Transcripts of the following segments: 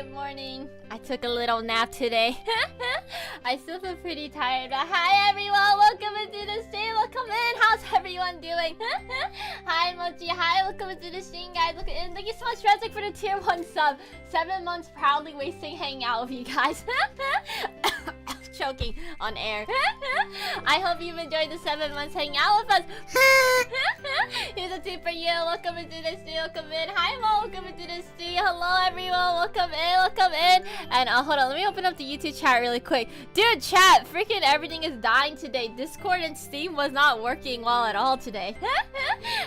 good morning. I took a little nap today. I still feel pretty tired, but hi everyone, welcome into the stream, welcome in. How's everyone doing? Hi Mochi, hi, welcome into the stream, guys. Look in. Thank you so much, Rezik, for the tier 1 sub. 7 months proudly wasting hanging out with you guys. Choking on air. I hope you've enjoyed the 7 months hanging out with us. Here's a tip for you. Welcome into the stream. Welcome in. Hi, Mo. Welcome into the stream. Hello, everyone. Welcome in. Welcome in. And hold on. Let me open up the YouTube chat really quick. Dude, chat. Freaking everything is dying today. Discord and Steam was not working well at all today.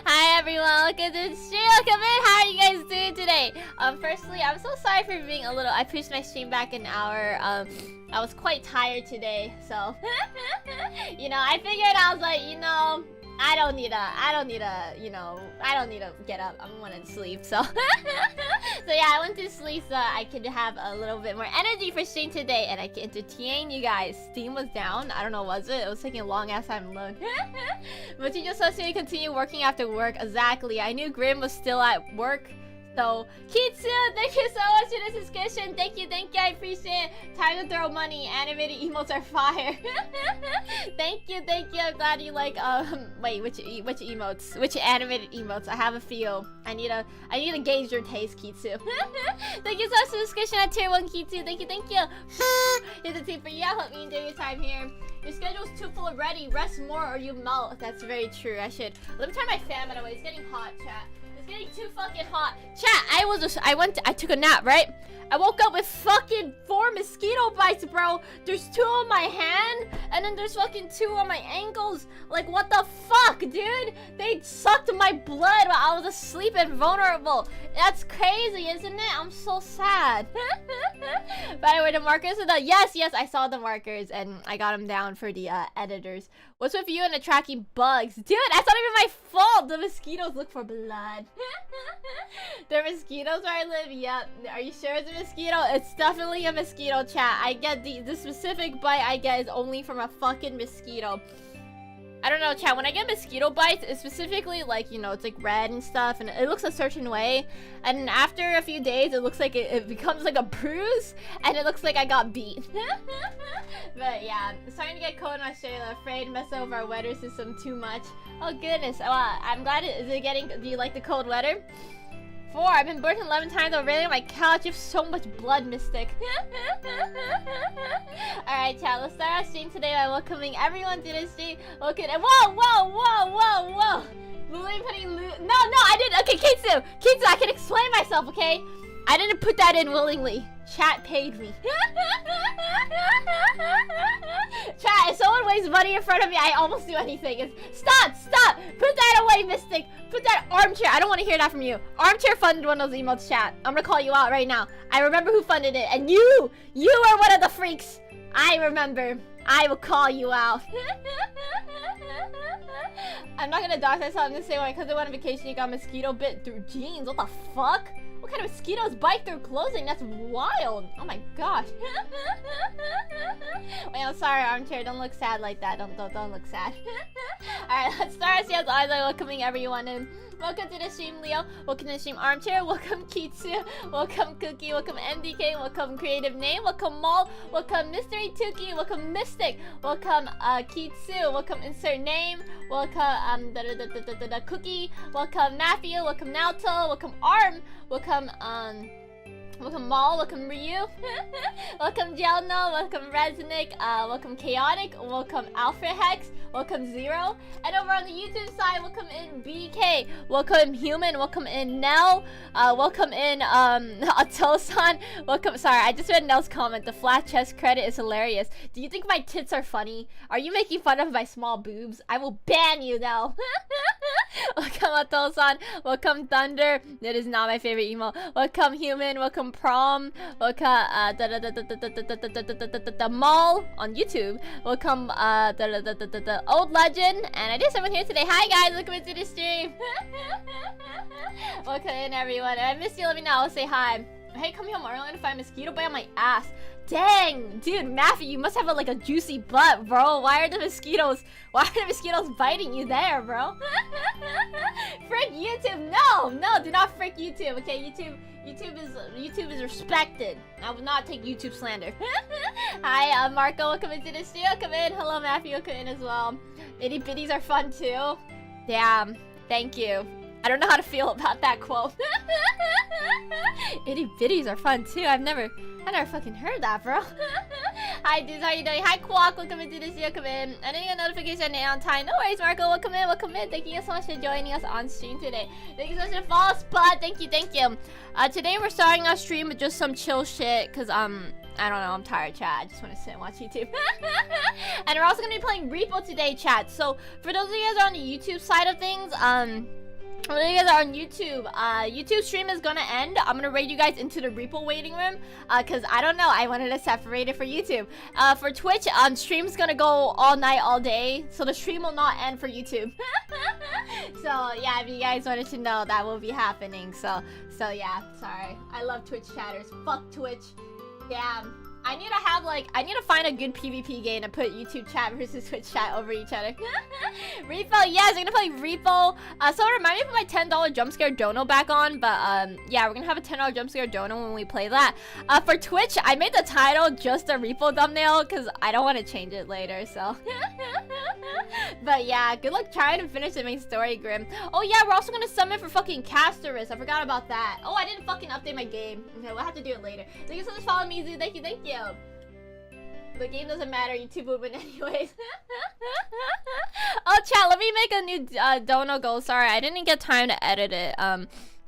Hi, everyone. Welcome to the stream. Welcome in. How are you guys doing today? Firstly, I'm so sorry for being a little. I pushed my stream back an hour. I was quite tired today, so you know, I figured I was like, you know, I don't need to get up. I want to sleep, so so yeah, I went to sleep so I could have a little bit more energy for stream today, and I can entertain you guys. Steam was down. I don't know, was it? It was taking a long ass time to load. But you just supposed to continue working after work. Exactly. I knew Grim was still at work. So, Kitsu, thank you so much for the subscription. Thank you, I appreciate it. Time to throw money. Animated emotes are fire. Thank you. I'm glad you like, wait, which emotes? Which animated emotes? I have a few. I need to gauge your taste, Kitsu. Thank you so much for the subscription at tier 1, Kitsu. Thank you. Here's a tip for you. I hope you enjoy your time here. Your schedule's too full already. Rest more or you melt. That's very true. I should. Let me turn my fan by the way. It's getting hot, chat. It's getting too fucking hot. Chat, I took a nap, right? I woke up with fucking 4 mosquito bites, bro. There's 2 on my hand, and then there's fucking 2 on my ankles. Like, what the fuck, dude? They sucked my blood while I was asleep and vulnerable. That's crazy, isn't it? I'm so sad. By the way, the markers are the... Yes, I saw the markers, and I got them down for the editors. What's with you and attracting bugs? Dude, that's not even my fault. The mosquitoes look for blood. There are mosquitoes where I live? Yep. Are you sure it's a mosquito? It's definitely a mosquito, chat. I get the specific bite I get is only from a fucking mosquito. I don't know, chat. When I get mosquito bites, it's specifically like, you know, it's like red and stuff, and it looks a certain way. And after a few days, it looks like it becomes like a bruise, and it looks like I got beat. But yeah, I'm starting to get cold in Australia. Afraid to mess over our weather system too much. Oh goodness. I'm glad do you like the cold weather? 4, I've been burnt 11 times already on my couch. You have so much blood, Mystic. Alright, chat, let's start our stream today by welcoming everyone to the stream. Okay, whoa! Lily putting no, I didn't. Okay, Kitsu, I can explain myself, okay? I didn't put that in willingly. Chat paid me. Chat, if someone wastes money in front of me, I almost do anything. Stop! Put that away, Mystic. Put that armchair. I don't want to hear that from you. Armchair funded one of those emotes, chat. I'm gonna call you out right now. I remember who funded it, and you are one of the freaks. I remember. I will call you out. I'm not gonna dox myself. I'm gonna say, because I went on vacation, you got mosquito bit through jeans. What the fuck? What kind of mosquitoes bite through clothing? That's wild. Oh my gosh. Wait, I'm sorry, armchair. Don't look sad like that. Don't look sad. Alright, let's start our series. Eyes are welcoming everyone in. Welcome to the stream, Leo. Welcome to the stream, Armchair. Welcome, Kitsu. Welcome, Cookie. Welcome, MDK. Welcome, Creative Name. Welcome, Mall. Welcome, Mystery Tuki. Welcome, Mystic. Welcome, Kitsu. Welcome, Insert Name. Welcome, Cookie. Welcome, Matthew. Welcome, Naoto. Welcome, Arm. Welcome, welcome Maul, welcome Ryu, welcome Jelno, welcome Resnick, welcome Chaotic, welcome Alfred Hex, welcome Zero, and over on the YouTube side, welcome in BK, welcome Human, welcome in Nell, welcome in Atosan, welcome, sorry, I just read Nell's comment, the flat chest credit is hilarious. Do you think my tits are funny? Are you making fun of my small boobs? I will ban you, Nell. Welcome Atosan, welcome Thunder, that is not my favorite emo, welcome Human, welcome Prom, welcome the Mall on YouTube, welcome the Old Legend, and I just everyone here today. Hi guys, welcome into the stream. Welcome in everyone. If I missed you, let me know. I'll say hi. Hey, come home early to find a mosquito bite on my ass. Dang, dude, Matthew, you must have like a juicy butt, bro. Why are the mosquitoes biting you there, bro? Frick YouTube, no! No, do not freak YouTube, okay? YouTube is respected. I will not take YouTube slander. Hi, Marco, welcome into the studio. Come in. Hello, Matthew, welcome in as well. Itty bitties are fun too. Damn, thank you. I don't know how to feel about that quote. Itty bitties are fun too. I never fucking heard that, bro. Hi, dudes, how you doing? Hi, Quack, welcome into the studio. Come in. I didn't get a notification on time. No worries, Marco. Welcome in, welcome in. Thank you so much for joining us on stream today. Thank you so much for follow spot. Thank you, thank you. Today we're starting our stream with just some chill shit, cause I don't know, I'm tired, chat. I just want to sit and watch YouTube. And we're also gonna be playing Repo today, chat. So for those of you guys who are on the YouTube side of things, when you guys are on YouTube, YouTube stream is gonna end. I'm gonna raid you guys into the Repo waiting room, cause I don't know, I wanted to separate it for YouTube. For Twitch, stream's gonna go all night, all day, so the stream will not end for YouTube. So yeah, if you guys wanted to know, that will be happening. So yeah, sorry. I love Twitch chatters. Fuck Twitch. Damn. I need to find a good PvP game and put YouTube chat versus Twitch chat over each other. Repo, yes, we're gonna play Repo. So remind me to put my $10 jump scare dono back on, but yeah, we're gonna have a $10 jump scare dono when we play that. For Twitch, I made the title just a Repo thumbnail because I don't want to change it later, so. But yeah, good luck trying to finish the main story, Grim. Oh yeah, we're also gonna summon for fucking Casterus. I forgot about that. Oh, I didn't fucking update my game. Okay, we'll have to do it later. Thank you so much for following me, Zoo. Thank you, thank you. The game doesn't matter, YouTube will win anyways. Oh, chat, let me make a new dono goal. Sorry, I didn't get time to edit it.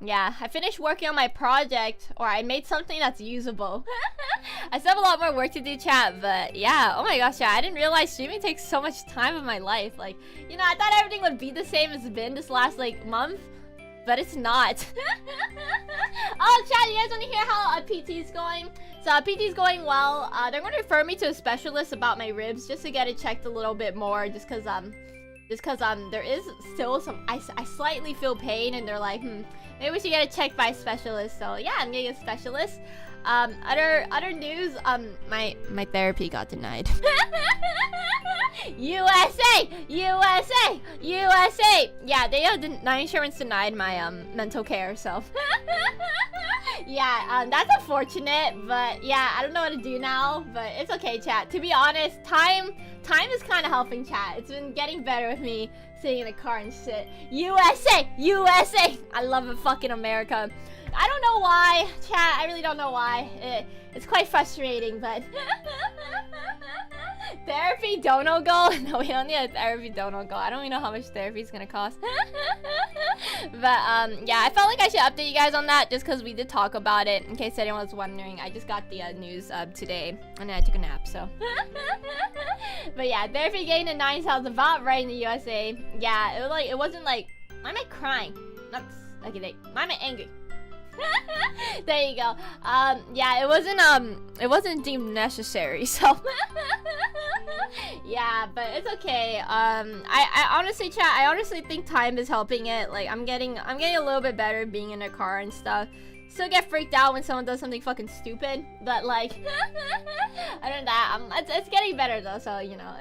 Yeah, I finished working on my project, or I made something that's usable. I still have a lot more work to do, chat, but yeah, oh my gosh, chat, I didn't realize streaming takes so much time of my life. Like, you know, I thought everything would be the same as it's been this last, like, month. But it's not. Oh, chat, you guys want to hear how PT's going? So PT's going well. They're going to refer me to a specialist about my ribs just to get it checked a little bit more, just cause there is still some I slightly feel pain, and they're like, maybe we should get it checked by a specialist. So yeah, I'm getting a specialist. Other news, my therapy got denied. USA! USA! USA! Yeah, they my insurance denied my mental care, so. Yeah, that's unfortunate, but yeah, I don't know what to do now, but it's okay, chat. To be honest, time is kind of helping, chat. It's been getting better with me sitting in a car and shit. USA! USA! I love it, fucking America. I don't know why, chat. I really don't know why. It's quite frustrating, but therapy dono goal? No, we don't need a therapy dono goal. I don't even know how much therapy is gonna cost. But yeah, I felt like I should update you guys on that just because we did talk about it. In case anyone was wondering, I just got the news today, and then I took a nap. So, but yeah, therapy getting a 9 sounds about right in the USA. Yeah, it wasn't like, why am I crying? Not okay, why am I angry? There you go. Yeah, it wasn't deemed necessary, so yeah, but it's okay. I honestly, chat, I honestly think time is helping it. Like, I'm getting a little bit better being in a car and stuff. Still get freaked out when someone does something fucking stupid, but like, other than that, it's getting better though. So you know,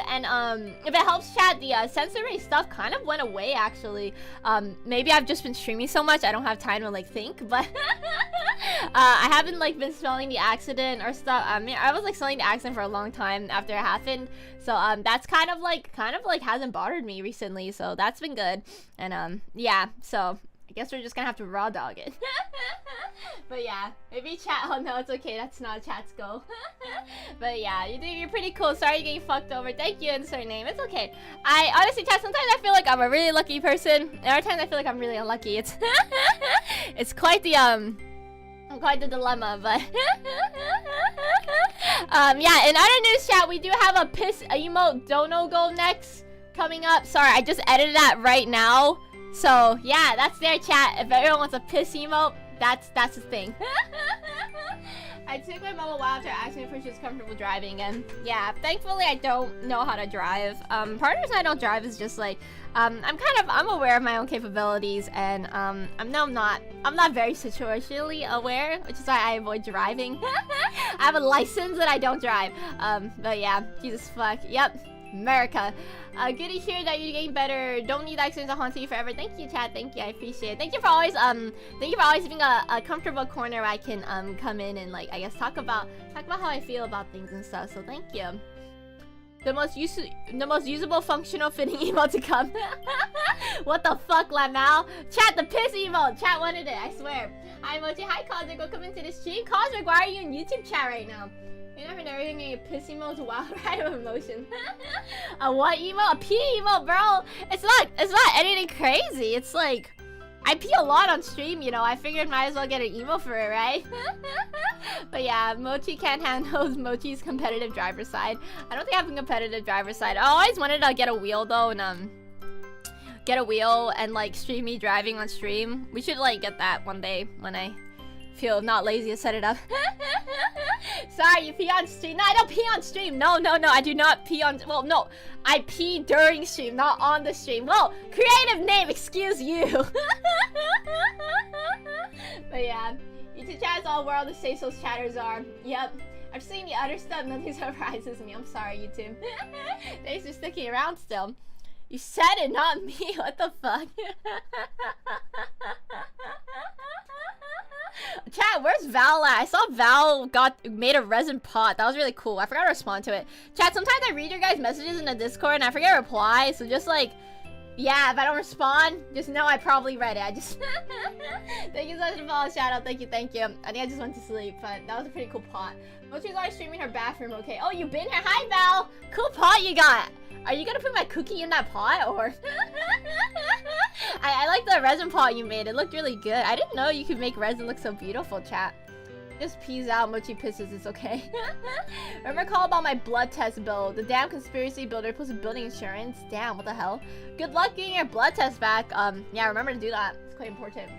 and if it helps, chat, the sensory stuff kind of went away actually. Maybe I've just been streaming so much I don't have time to like think, but I haven't like been smelling the accident or stuff. I mean, I was like smelling the accident for a long time after it happened, so that's kind of like hasn't bothered me recently, so that's been good. And yeah, so I guess we're just gonna have to raw dog it. But yeah, maybe chat. Oh no, it's okay. That's not chat's goal. But yeah, you're pretty cool. Sorry you're getting fucked over. Thank you, insert name. It's okay. I honestly, chat, sometimes I feel like I'm a really lucky person, and other times I feel like I'm really unlucky. It's quite the dilemma, but yeah. In other news, chat, we do have a piss emote dono goal next coming up. Sorry, I just edited that right now. So yeah, that's their chat. If everyone wants a piss emote, that's the thing. I took my mom a while after asking if she was comfortable driving, and yeah, thankfully I don't know how to drive. Part of the reason I don't drive is just like I'm aware of my own capabilities, and I'm not very situationally aware, which is why I avoid driving. I have a license that I don't drive. But yeah, Jesus fuck. Yep. America. Good to hear that you're getting better. Don't need that experience to haunt you forever. Thank you, chat. Thank you. I appreciate it. Thank you for always having a comfortable corner where I can come in and like I guess talk about how I feel about things and stuff. So thank you. The most usable functional fitting emote to come. What the fuck, Lamal? Chat, the piss emote. Chat wanted it, I swear. Hi, Mochi. Hi, Cosmic. Welcome into the stream. Cosmic, why are you in YouTube chat right now? You're never getting a piss emote. Wild ride of emotion. A what emote? A pee emote, bro. It's not anything crazy. It's like I pee a lot on stream, you know. I figured might as well get an emo for it, right? But yeah, Mochi can't handle Mochi's competitive driver side. I don't think I have a competitive driver side. I always wanted to get a wheel though, and get a wheel and like stream me driving on stream. We should like get that one day when I feel not lazy to set it up. Sorry, you pee on stream. No, I don't pee on stream. No, I do not pee on. Well, no, I pee during stream, not on the stream. Whoa, creative name. Excuse you. But yeah, YouTube chat is all where all the say-sos chatters are. Yep. I've seen the other stuff. Nothing surprises me. I'm sorry, YouTube. Thanks for sticking around still. You said it, not me. What the fuck? Chat, where's Val at? I saw Val made a resin pot. That was really cool. I forgot to respond to it. Chat, sometimes I read your guys' messages in the Discord and I forget to reply. So just like, yeah, if I don't respond, just know I probably read it. I just thank you so much for the follow, shout out. Thank you. I think I just went to sleep, but that was a pretty cool pot. Mochi's always streaming her bathroom, okay? Oh, you've been here? Hi, Val. Cool pot you got. Are you gonna put my cookie in that pot, or? I like the resin pot you made. It looked really good. I didn't know you could make resin look so beautiful, chat. Just peas out, Mochi pisses, it's okay. Remember call about my blood test bill. The damn conspiracy builder plus building insurance. Damn, what the hell? Good luck getting your blood test back. Yeah, remember to do that. It's quite important.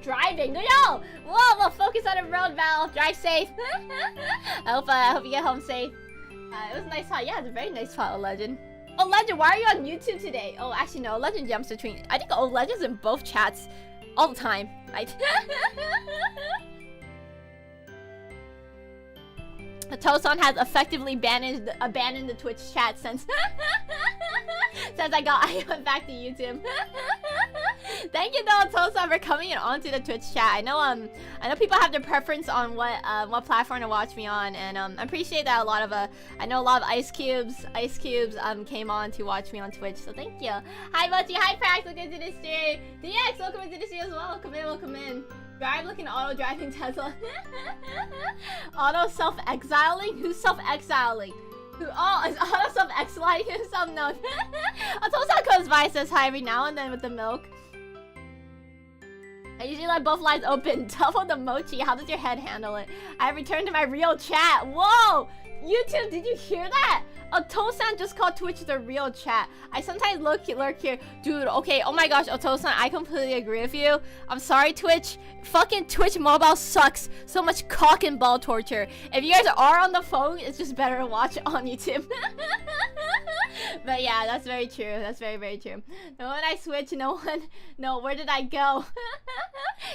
Driving, yo! Whoa, well, focus on the road, Val. Drive safe. I hope you get home safe. It was a nice pot. Yeah, it's a very nice pot, Legend. Oh, Legend, why are you on YouTube today? Oh, actually, no. Legend jumps between. I think Legend's in both chats all the time. Tosan has effectively abandoned the Twitch chat since I went back to YouTube. Thank you though, Tosan, for coming onto the Twitch chat. I know people have their preference on what platform to watch me on, and I appreciate that a lot of I know a lot of Ice Cubes came on to watch me on Twitch, so thank you. Hi Mochi, hi Prax, welcome to the stream. DX, welcome to the stream as well. Welcome in. Drive looking auto driving Tesla. Auto self-exiling? Who's self-exiling? Who? Oh, is Auto self-exiling himself? No. Tosan comes by and says hi every now and then with the milk. I usually let both lines open. Double the Mochi. How does your head handle it? I have returned to my real chat. Whoa! YouTube, did you hear that? Otosan just called Twitch the real chat. I sometimes lurk here. Dude, okay, oh my gosh, Otosan, I completely agree with you. I'm sorry, Twitch. Fucking Twitch mobile sucks. So much cock and ball torture. If you guys are on the phone, it's just better to watch it on YouTube. But yeah, that's very true. That's very, very true. No, when I switch, no, where did I go?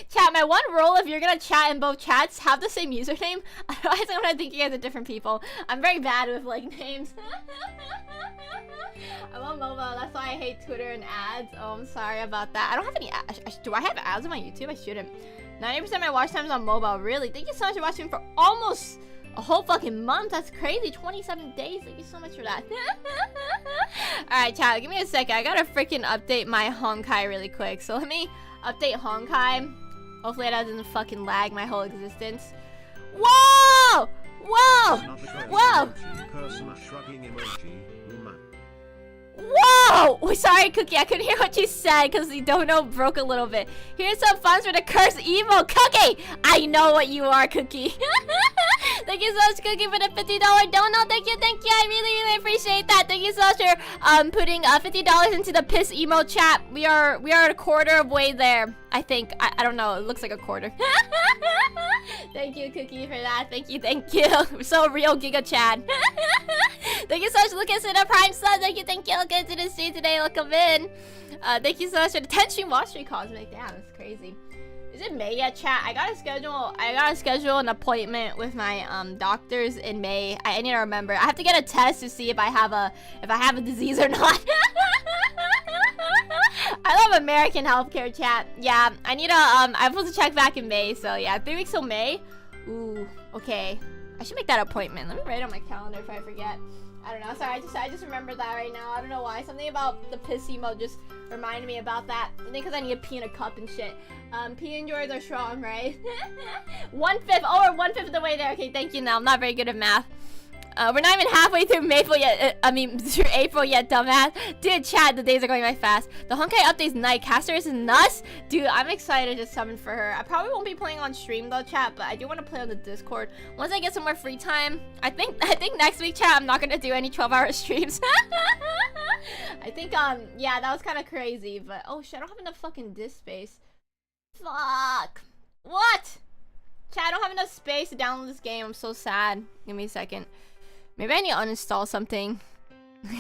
Chat, my one rule, if you're gonna chat in both chats, have the same username. Otherwise, I'm gonna think you guys are different people. I'm very bad with, like, names. I'm on mobile, that's why I hate Twitter and ads. Oh, I'm sorry about that. I don't have any ads. Do I have ads on my YouTube? I shouldn't. 90% of my watch time is on mobile. Really? Thank you so much for watching for almost a whole fucking month. That's crazy. 27 days. Thank you so much for that. Alright, chat. Give me a second. I gotta freaking update my Honkai really quick. So let me update Honkai. Hopefully it doesn't fucking lag my whole existence. Whoa! Whoa! Whoa! Whoa! Oh, sorry, Cookie. I couldn't hear what you said because the dono broke a little bit. Here's some funds for the cursed emo. Cookie! I know what you are, Cookie. Thank you so much, Cookie, for the $50 dono. Thank you. I really, really appreciate that. Thank you so much for putting $50 into the piss emo chat. We are a quarter of way there. I think. I don't know. It looks like a quarter. Thank you, Cookie, for that. Thank you. So real, Giga Chad. Thank you so much, Lucas, for the Prime Sun. Thank you. Look into the stream today. Welcome in. Thank you so much for the 10 stream watch stream Cosmic. Damn, that's crazy. Is it May yet, chat? I gotta schedule an appointment with my doctors in May. I need to remember. I have to get a test to see if I have a disease or not. I love American healthcare, chat. Yeah, I need to I'm supposed to check back in May, so yeah, 3 weeks till May. Ooh, okay. I should make that appointment. Let me write it on my calendar if I forget. I don't know. Sorry, I just remembered that right now. I don't know why. Something about the piss emote just reminded me about that. I think because I need to pee in a cup and shit. Pee and joys are strong, right? 1/5. Oh, we're 1/5 of the way there. Okay, thank you. Now I'm not very good at math. We're not even halfway through Maple yet. Through April yet, dumbass. Dude, chat, the days are going by fast. The Honkai update's night. Caster is nuts. Dude, I'm excited to summon for her. I probably won't be playing on stream though, chat, but I do want to play on the Discord. Once I get some more free time, I think next week, chat, I'm not gonna do any 12-hour streams. I think, yeah, that was kind of crazy, but oh shit, I don't have enough fucking disk space. Fuck. What? Chat, I don't have enough space to download this game. I'm so sad. Give me a second. Maybe I need to uninstall something.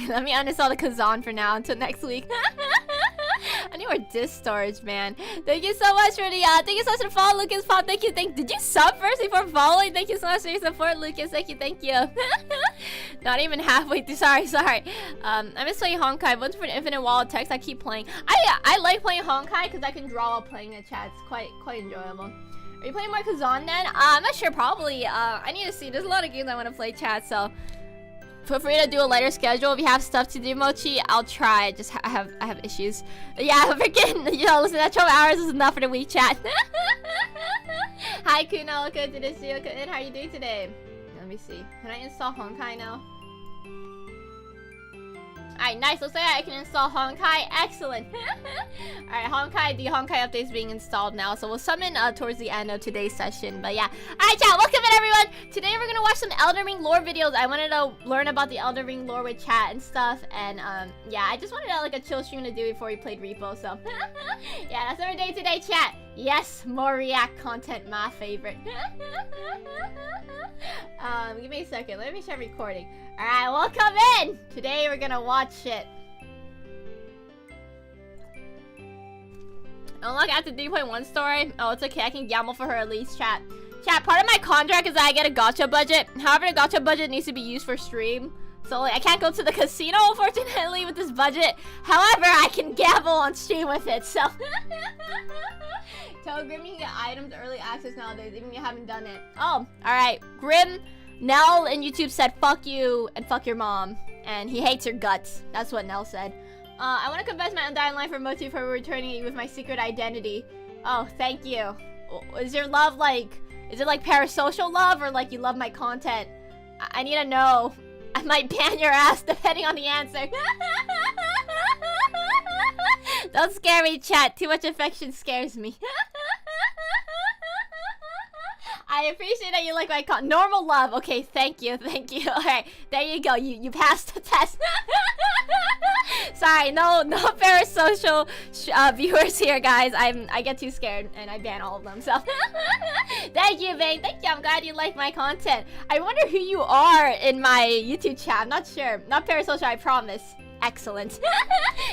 Let me uninstall the Kazan for now until next week. I need more disk storage, man. Thank you so much for the thank you so much for the follow, Lucas Pop. Thank you. Did you sub first before following? Thank you so much for your support, Lucas. Thank you. Not even halfway through. Sorry. I miss playing Honkai. Once for an infinite wall of text, I keep playing. I like playing Honkai because I can draw while playing it, chat. It's quite enjoyable. Are you playing more Kazan then? I'm not sure, probably. I need to see. There's a lot of games I want to play, chat, so feel free to do a lighter schedule. If you have stuff to do, Mochi, I'll try. Just I have issues. Yeah, freaking, listen, that 12 hours is enough for the week, chat. Hi, Kuno. Good to see you. Good. How are you doing today? Let me see. Can I install Honkai now? Alright, nice. Looks like I can install Honkai. Excellent. Alright, the Honkai update is being installed now. So we'll summon towards the end of today's session. But yeah. Alright, chat. Welcome in, everyone. Today we're going to watch some Elden Ring lore videos. I wanted to learn about the Elden Ring lore with chat and stuff. And yeah, I just wanted like a chill stream to do before we played Repo. So yeah, that's our day today, chat. Yes, more React content, my favorite. Give me a second. Let me start recording. Alright, welcome in! Today we're gonna watch it. Unlock after 3.1 story. Oh, it's okay. I can gamble for her at least, chat. Chat, part of my contract is that I get a gacha budget. However, the gacha budget needs to be used for stream. So, like, I can't go to the casino, unfortunately, with this budget. However, I can gamble on stream with it, so... Telegram, you can get items early access nowadays, even if you haven't done it. Oh, alright. Grim, Nell, and YouTube said, fuck you, and fuck your mom. And he hates your guts. That's what Nell said. I want to confess my undying life for Mochi for returning you with my secret identity. Oh, thank you. Is your love, like... Is it, like, parasocial love, or, like, you love my content? I need to know. I might ban your ass depending on the answer. Don't scare me, chat. Too much affection scares me. I appreciate that you like my normal love. Okay, thank you. Alright, there you go. You passed the test. Sorry, no parasocial viewers here, guys. I get too scared and I ban all of them. So thank you, Vane. Thank you. I'm glad you like my content. I wonder who you are in my YouTube chat. I'm not sure. Not parasocial, I promise. Excellent.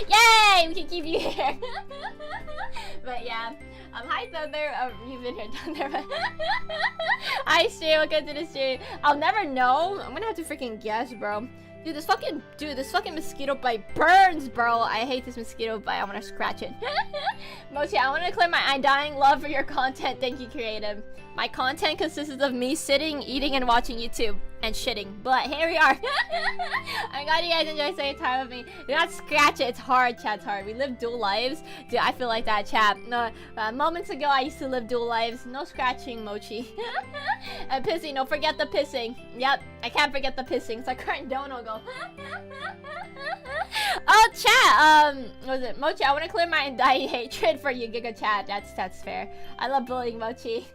Yay! We can keep you here. But yeah. Hi Thunder. You've been here, Thunder. Hi stream. Welcome to the stream. I'll never know. I'm gonna have to freaking guess, bro. Dude, this fucking mosquito bite burns, bro. I hate this mosquito bite. I wanna scratch it. Mochi, I wanna declare my undying love for your content. Thank you, creative. My content consists of me sitting, eating, and watching YouTube. And shitting. But here we are. I'm glad you guys enjoy spending time with me. Do not scratch it. It's hard, chat. It's hard. We live dual lives. Dude, I feel like that, chat. No, moments ago, I used to live dual lives. No scratching, Mochi. And pissing. Don't forget the pissing. Yep. I can't forget the pissing. It's like current dono go. Oh, chat. What was it? Mochi, I want to clear my undying hatred for you, Giga Chat. That's fair. I love bullying Mochi.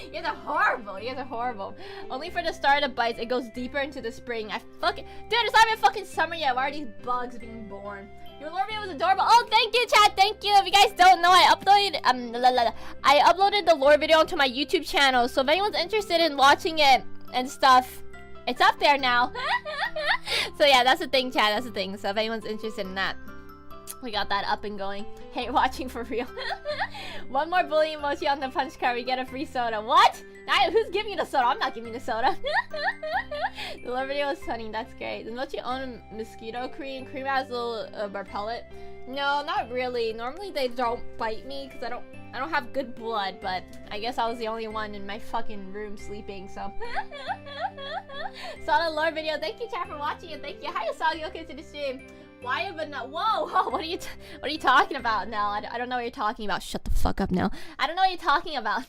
You guys are horrible. Only for the start of bites, it goes deeper into the spring. Dude, it's not even fucking summer yet. Why are these bugs being born? Your lore video was adorable. Oh, thank you, chat. Thank you. If you guys don't know, I uploaded the lore video onto my YouTube channel. So if anyone's interested in watching it and stuff, it's up there now. So yeah, that's the thing, chat. That's the thing. So if anyone's interested in that, we got that up and going. Hey, watching for real. One more bully emoji on the punch card, we get a free soda. What? Who's giving you the soda? I'm not giving you the soda. The lore video is funny, that's great. Don't you own a mosquito cream? Cream has a little repellent. No, not really. Normally they don't bite me because I don't have good blood, but I guess I was the only one in my fucking room sleeping, so. Saw the lore video. Thank you, chat, for watching it. Thank you. Hi, Asagi. Welcome to the stream. Why have a nut? Whoa, whoa, what are you talking about, Nell? I don't know what you're talking about. Shut the fuck up, Nell. I don't know what you're talking about.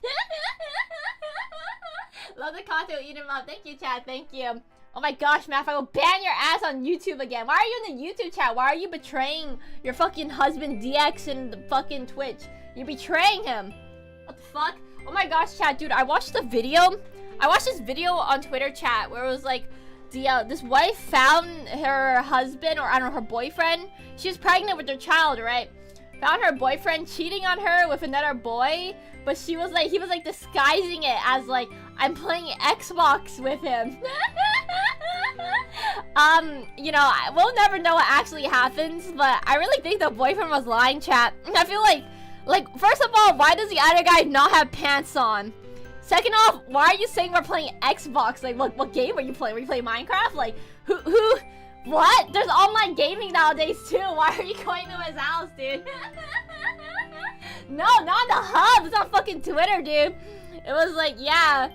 Love the content. Eat him up. Thank you, chat. Thank you. Oh my gosh, Matt, I will ban your ass on YouTube again. Why are you in the YouTube chat? Why are you betraying your fucking husband DX in the fucking Twitch? You're betraying him. What the fuck? Oh my gosh, chat, dude, I watched the video. I watched this video on Twitter chat where it was like, this wife found her husband, or I don't know, her boyfriend. She was pregnant with their child, right? Found her boyfriend cheating on her with another boy, but he was like disguising it as like, I'm playing Xbox with him. You know, we'll never know what actually happens, but I really think the boyfriend was lying, chat. I feel like, first of all, why does the other guy not have pants on? Second off, why are you saying we're playing Xbox? Like, what game are you playing? Were you playing Minecraft? Like, what? There's online gaming nowadays, too. Why are you going to his house, dude? No, not on the hub. It's on fucking Twitter, dude. It was like, yeah.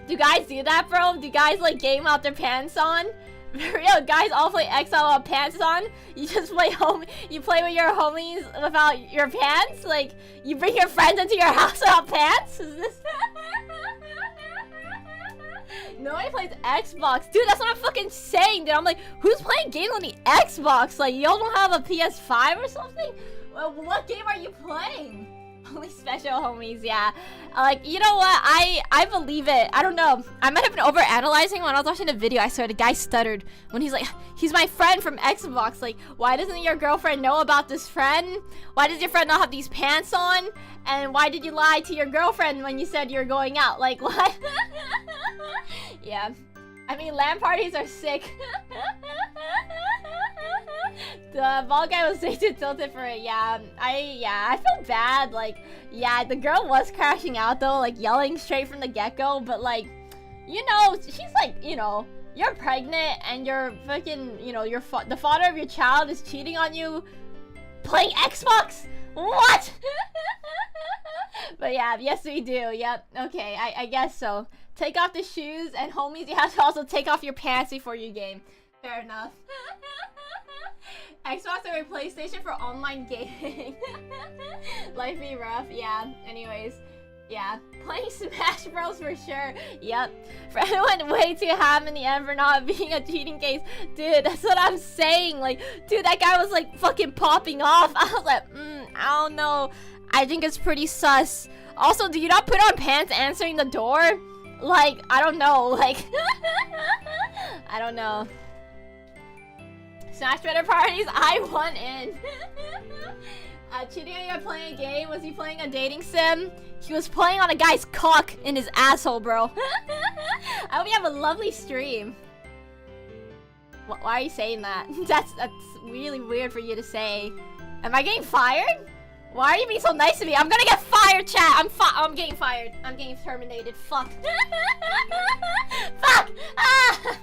Do guys do that, bro? Do guys, like, game out their pants on? For real, guys all play XL with pants on? You just play you play with your homies without your pants? Like, you bring your friends into your house without pants? Is this... Nobody plays Xbox. Dude, that's what I'm fucking saying, dude. I'm like, who's playing games on the Xbox? Like, y'all don't have a PS5 or something? Well, what game are you playing? Only special homies, yeah. Like, you know what? I believe it. I don't know. I might have been overanalyzing when I was watching the video. I swear the guy stuttered when he's like, he's my friend from Xbox. Like, why doesn't your girlfriend know about this friend? Why does your friend not have these pants on? And why did you lie to your girlfriend when you said you were going out? Like, what? Yeah. I mean, LAN parties are sick. The ball guy was way too tilted for it. Yeah, I feel bad. Like, yeah, the girl was crashing out though, like yelling straight from the get-go. But like, you know, she's like, you know, you're pregnant and you're fucking, you know, the father of your child is cheating on you, playing Xbox. What? But yeah, yes we do. Yep. Okay, I guess so. Take off the shoes, and homies, you have to also take off your pants before you game. Fair enough. Xbox over PlayStation for online gaming. Life be rough, yeah. Anyways, yeah. Playing Smash Bros for sure. Yep. For everyone way too ham in the end for not being a cheating case. Dude, that's what I'm saying. Like, dude, that guy was like fucking popping off. I was like, I don't know. I think it's pretty sus. Also, do you not put on pants answering the door? Like, I don't know. Like, I don't know. Smash Better parties, I want in. Cheating on you playing a game? Was he playing a dating sim? He was playing on a guy's cock in his asshole, bro. I hope you have a lovely stream. Why are you saying that? That's really weird for you to say. Am I getting fired? Why are you being so nice to me? I'm gonna get fired, chat. I'm getting fired. I'm getting terminated. Fuck. Fuck. Ah!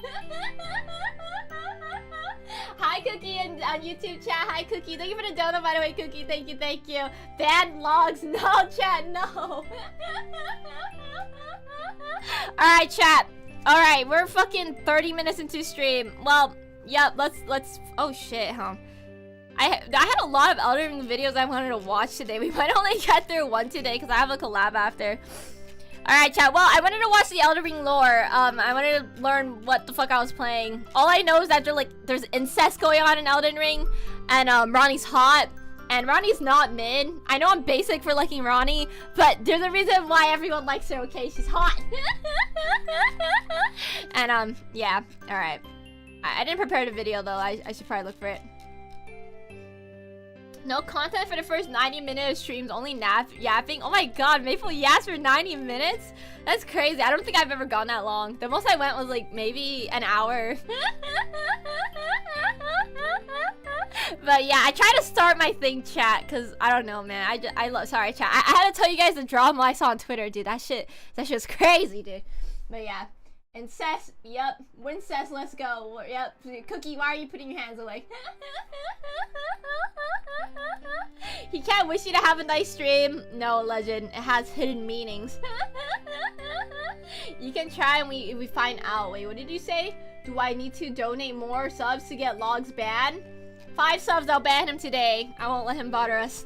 Hi, Cookie, and on YouTube chat. Hi, Cookie. Thank you for the donut, by the way, Cookie. Thank you, thank you. Bad logs. No, chat, no. Alright, chat. Alright, we're fucking 30 minutes into stream. Well, yeah, let's. Oh, shit, huh? I had a lot of Elden Ring videos I wanted to watch today. We might only get through one today because I have a collab after. Alright, chat. Well, I wanted to watch the Elden Ring lore. I wanted to learn what the fuck I was playing. All I know is that there's incest going on in Elden Ring, and Ronnie's hot, and Ronnie's not mid. I know I'm basic for liking Ronnie, but there's a reason why everyone likes her. Okay, she's hot. And yeah. Alright. I didn't prepare the video though. I should probably look for it. No content for the first 90 minutes of streams, only yapping. Oh my god, Maple yaps for 90 minutes? That's crazy. I don't think I've ever gone that long. The most I went was like maybe an hour. But yeah, I try to start my thing, chat, because I don't know, man. Sorry, chat. I had to tell you guys the drama I saw on Twitter, dude. That shit's crazy, dude. But yeah. And Cess, yep. When Cess, let's go. Yep. Cookie, why are you putting your hands away? He can't wish you to have a nice stream. No, legend. It has hidden meanings. You can try and we find out. Wait, what did you say? Do I need to donate more subs to get logs banned? 5 subs, I'll ban him today. I won't let him bother us.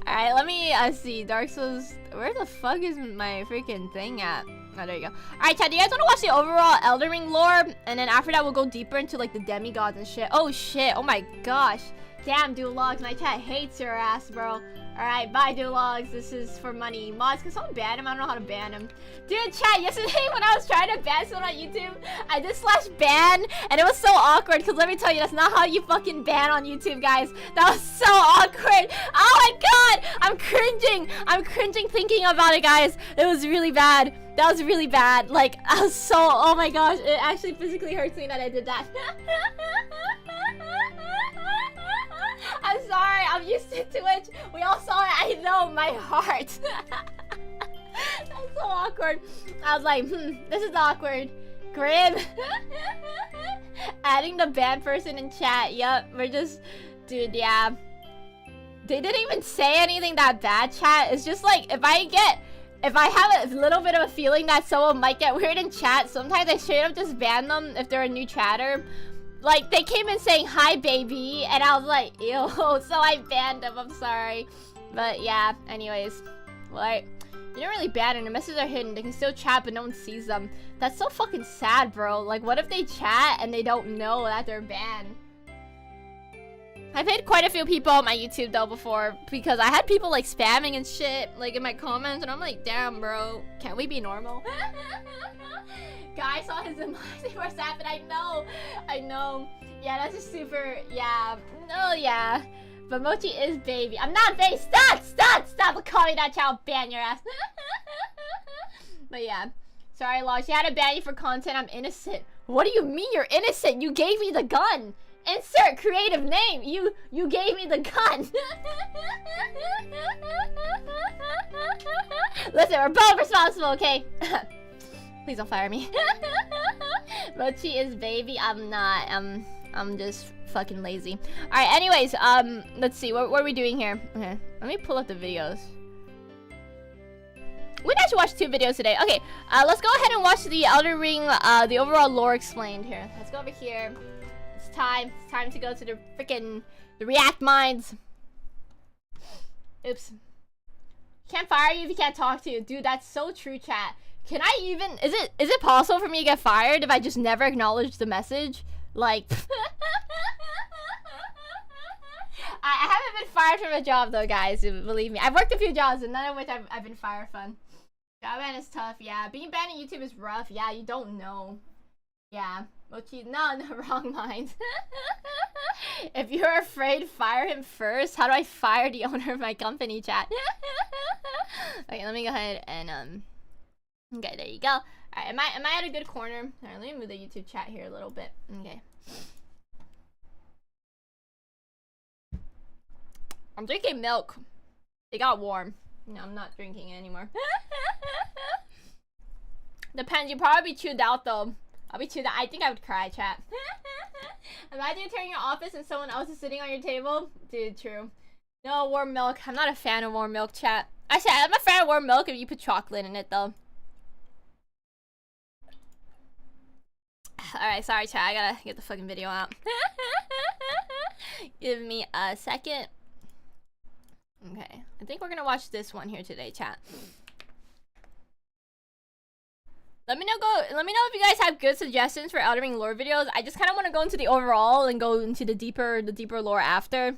Alright, let me see. Dark Souls. Where the fuck is my freaking thing at? Oh, there you go. Alright, chat, do you guys want to watch the overall Elden Ring lore? And then after that, we'll go deeper into like the demigods and shit. Oh shit. Oh my gosh. Damn, Duologs. My chat hates your ass, bro. Alright, bye, Duologs. This is for money. Mods, can someone ban him? I don't know how to ban him. Dude, chat, yesterday when I was trying to ban someone on YouTube, I did /ban, and it was so awkward, because let me tell you, that's not how you fucking ban on YouTube, guys. That was so awkward. Oh my god! I'm cringing. I'm cringing thinking about it, guys. It was really bad. That was really bad. Like, I was so... Oh my gosh. It actually physically hurts me that I did that. I'm sorry. I'm used to Twitch. We all saw it. I know. My heart. That's so awkward. I was like, this is awkward. Grim. Adding the banned person in chat. Yup. We're just... Dude, yeah. They didn't even say anything that bad, chat. It's just like, if I have a little bit of a feeling that someone might get weird in chat, sometimes I straight up just ban them if they're a new chatter. Like, they came in saying, hi, baby, and I was like, ew, so I banned them, I'm sorry. But yeah, anyways. Like, you don't really ban them, the messages are hidden, they can still chat, but no one sees them. That's so fucking sad, bro. Like, what if they chat and they don't know that they're banned? I've hit quite a few people on my YouTube though before because I had people like spamming and shit like in my comments and I'm like, damn bro, can't we be normal? Guy saw his emoji were snapping. I know. Yeah, that's just super, yeah. Oh yeah. But Mochi is baby. I'm not baby. Stop calling that child, ban your ass. But yeah. Sorry, Losh. You had to ban you for content. I'm innocent. What do you mean you're innocent? You gave me the gun. Insert creative name. You gave me the gun. Listen, we're both responsible, okay? Please don't fire me. Mochi is baby. I'm not. I'm just fucking lazy. All right. Anyways, let's see. What are we doing here? Okay. Let me pull up the videos. We actually watched 2 videos today. Okay. Let's go ahead and watch the Elden Ring. The overall lore explained here. Let's go over here. It's time to go to the freaking React Minds. Oops. Can't fire you if you can't talk to you. Dude, that's so true, chat. Can I even... Is it possible for me to get fired if I just never acknowledge the message? Like... I haven't been fired from a job though, guys. Believe me. I've worked a few jobs and none of which I've been fired from. Job ban is tough, yeah. Being banned on YouTube is rough. Yeah, you don't know. Yeah. Mochi, no, wrong mind. If you're afraid, fire him first. How do I fire the owner of my company, chat? Okay, let me go ahead and okay, there you go. Alright, am I at a good corner? Alright, let me move the YouTube chat here a little bit. Okay. I'm drinking milk. It got warm. No, I'm not drinking it anymore. Depends, you probably be chewed out though. I'll be chewed out. I think I would cry, chat. Imagine you turn in your office and someone else is sitting on your table. Dude, true. No, warm milk. I'm not a fan of warm milk, chat. Actually, I'm a fan of warm milk if you put chocolate in it though. Alright, sorry, chat. I gotta get the fucking video out. Give me a second. Okay, I think we're gonna watch this one here today, chat. Let me know if you guys have good suggestions for Elden Ring lore videos. I just kind of want to go into the overall and go into the deeper lore after.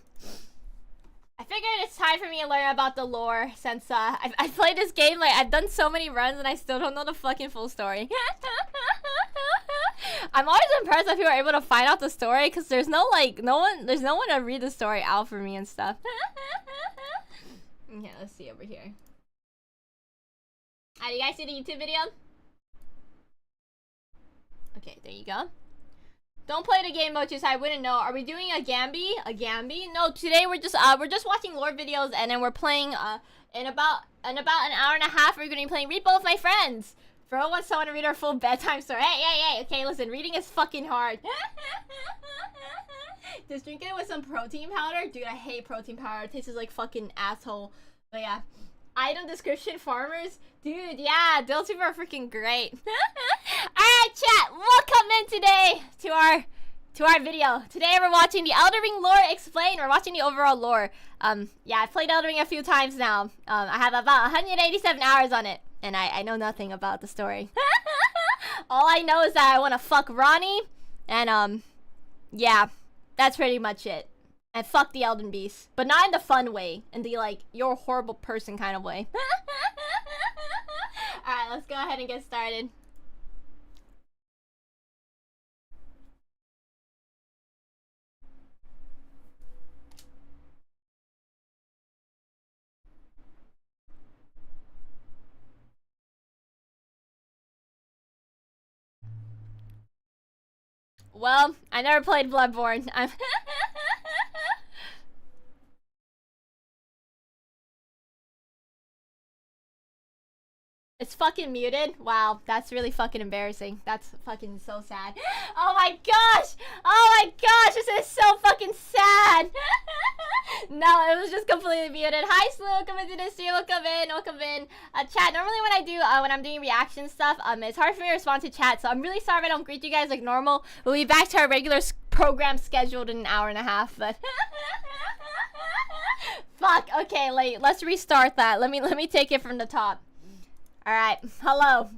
I figured it's time for me to learn about the lore since I've played this game, like I've done so many runs and I still don't know the fucking full story. I'm always impressed if people are able to find out the story because there's no one to read the story out for me and stuff. Okay, let's see over here. Do you guys see the YouTube video? Okay, there you go. Don't play the game much, I wouldn't know. Are we doing a Gambi? A Gambi? No, today we're just watching lore videos, and then we're playing in about an hour and a half we're gonna be playing Read Both My Friends. Bro wants someone to read our full bedtime story. Hey, okay, listen, reading is fucking hard. Just drink it with some protein powder. Dude, I hate protein powder. It tastes like fucking asshole. But yeah. Item description farmers. Dude, yeah, those people are freaking great. Alright, chat, welcome in today to our video. Today we're watching the Elden Ring lore explained. We're watching the overall lore. Yeah, I've played Elden Ring a few times now. I have about 187 hours on it. And I know nothing about the story. All I know is that I want to fuck Ronnie. And, yeah, that's pretty much it. And fuck the Elden Beast. But not in the fun way. In the, like, you're a horrible person kind of way. Alright, let's go ahead and get started. Well, I never played Bloodborne. It's fucking muted? Wow, that's really fucking embarrassing. That's fucking so sad. Oh my gosh! Oh my gosh, this is so fucking sad! No, it was just completely muted. Hi, Slew, welcome into the stream. Welcome in. Chat, normally when I do, when I'm doing reaction stuff, it's hard for me to respond to chat, so I'm really sorry if I don't greet you guys like normal. We'll be back to our regular program scheduled in an hour and a half, but... Fuck, okay, let's restart that. Let me take it from the top. Alright, hello.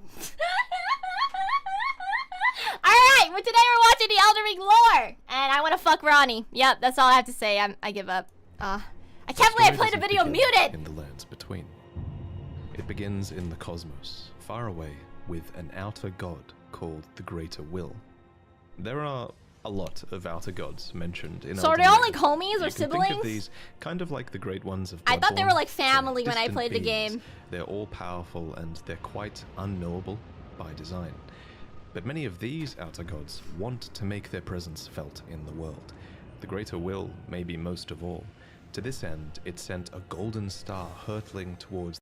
Alright, but today we're watching the Elden Ring lore! And I want to fuck Ronnie. Yep, that's all I have to say. I give up. I can't believe I played a video muted! In the lands between. It begins in the cosmos, far away, with an outer god called the Greater Will. There are a lot of outer gods mentioned in So are they all like homies or siblings? Think of these kind of like the great ones of Bloodborne. I thought they were like family when I played the game. They're all powerful and they're quite unknowable by design. But many of these outer gods want to make their presence felt in the world. The Greater Will, maybe most of all. To this end, it sent a golden star hurtling towards...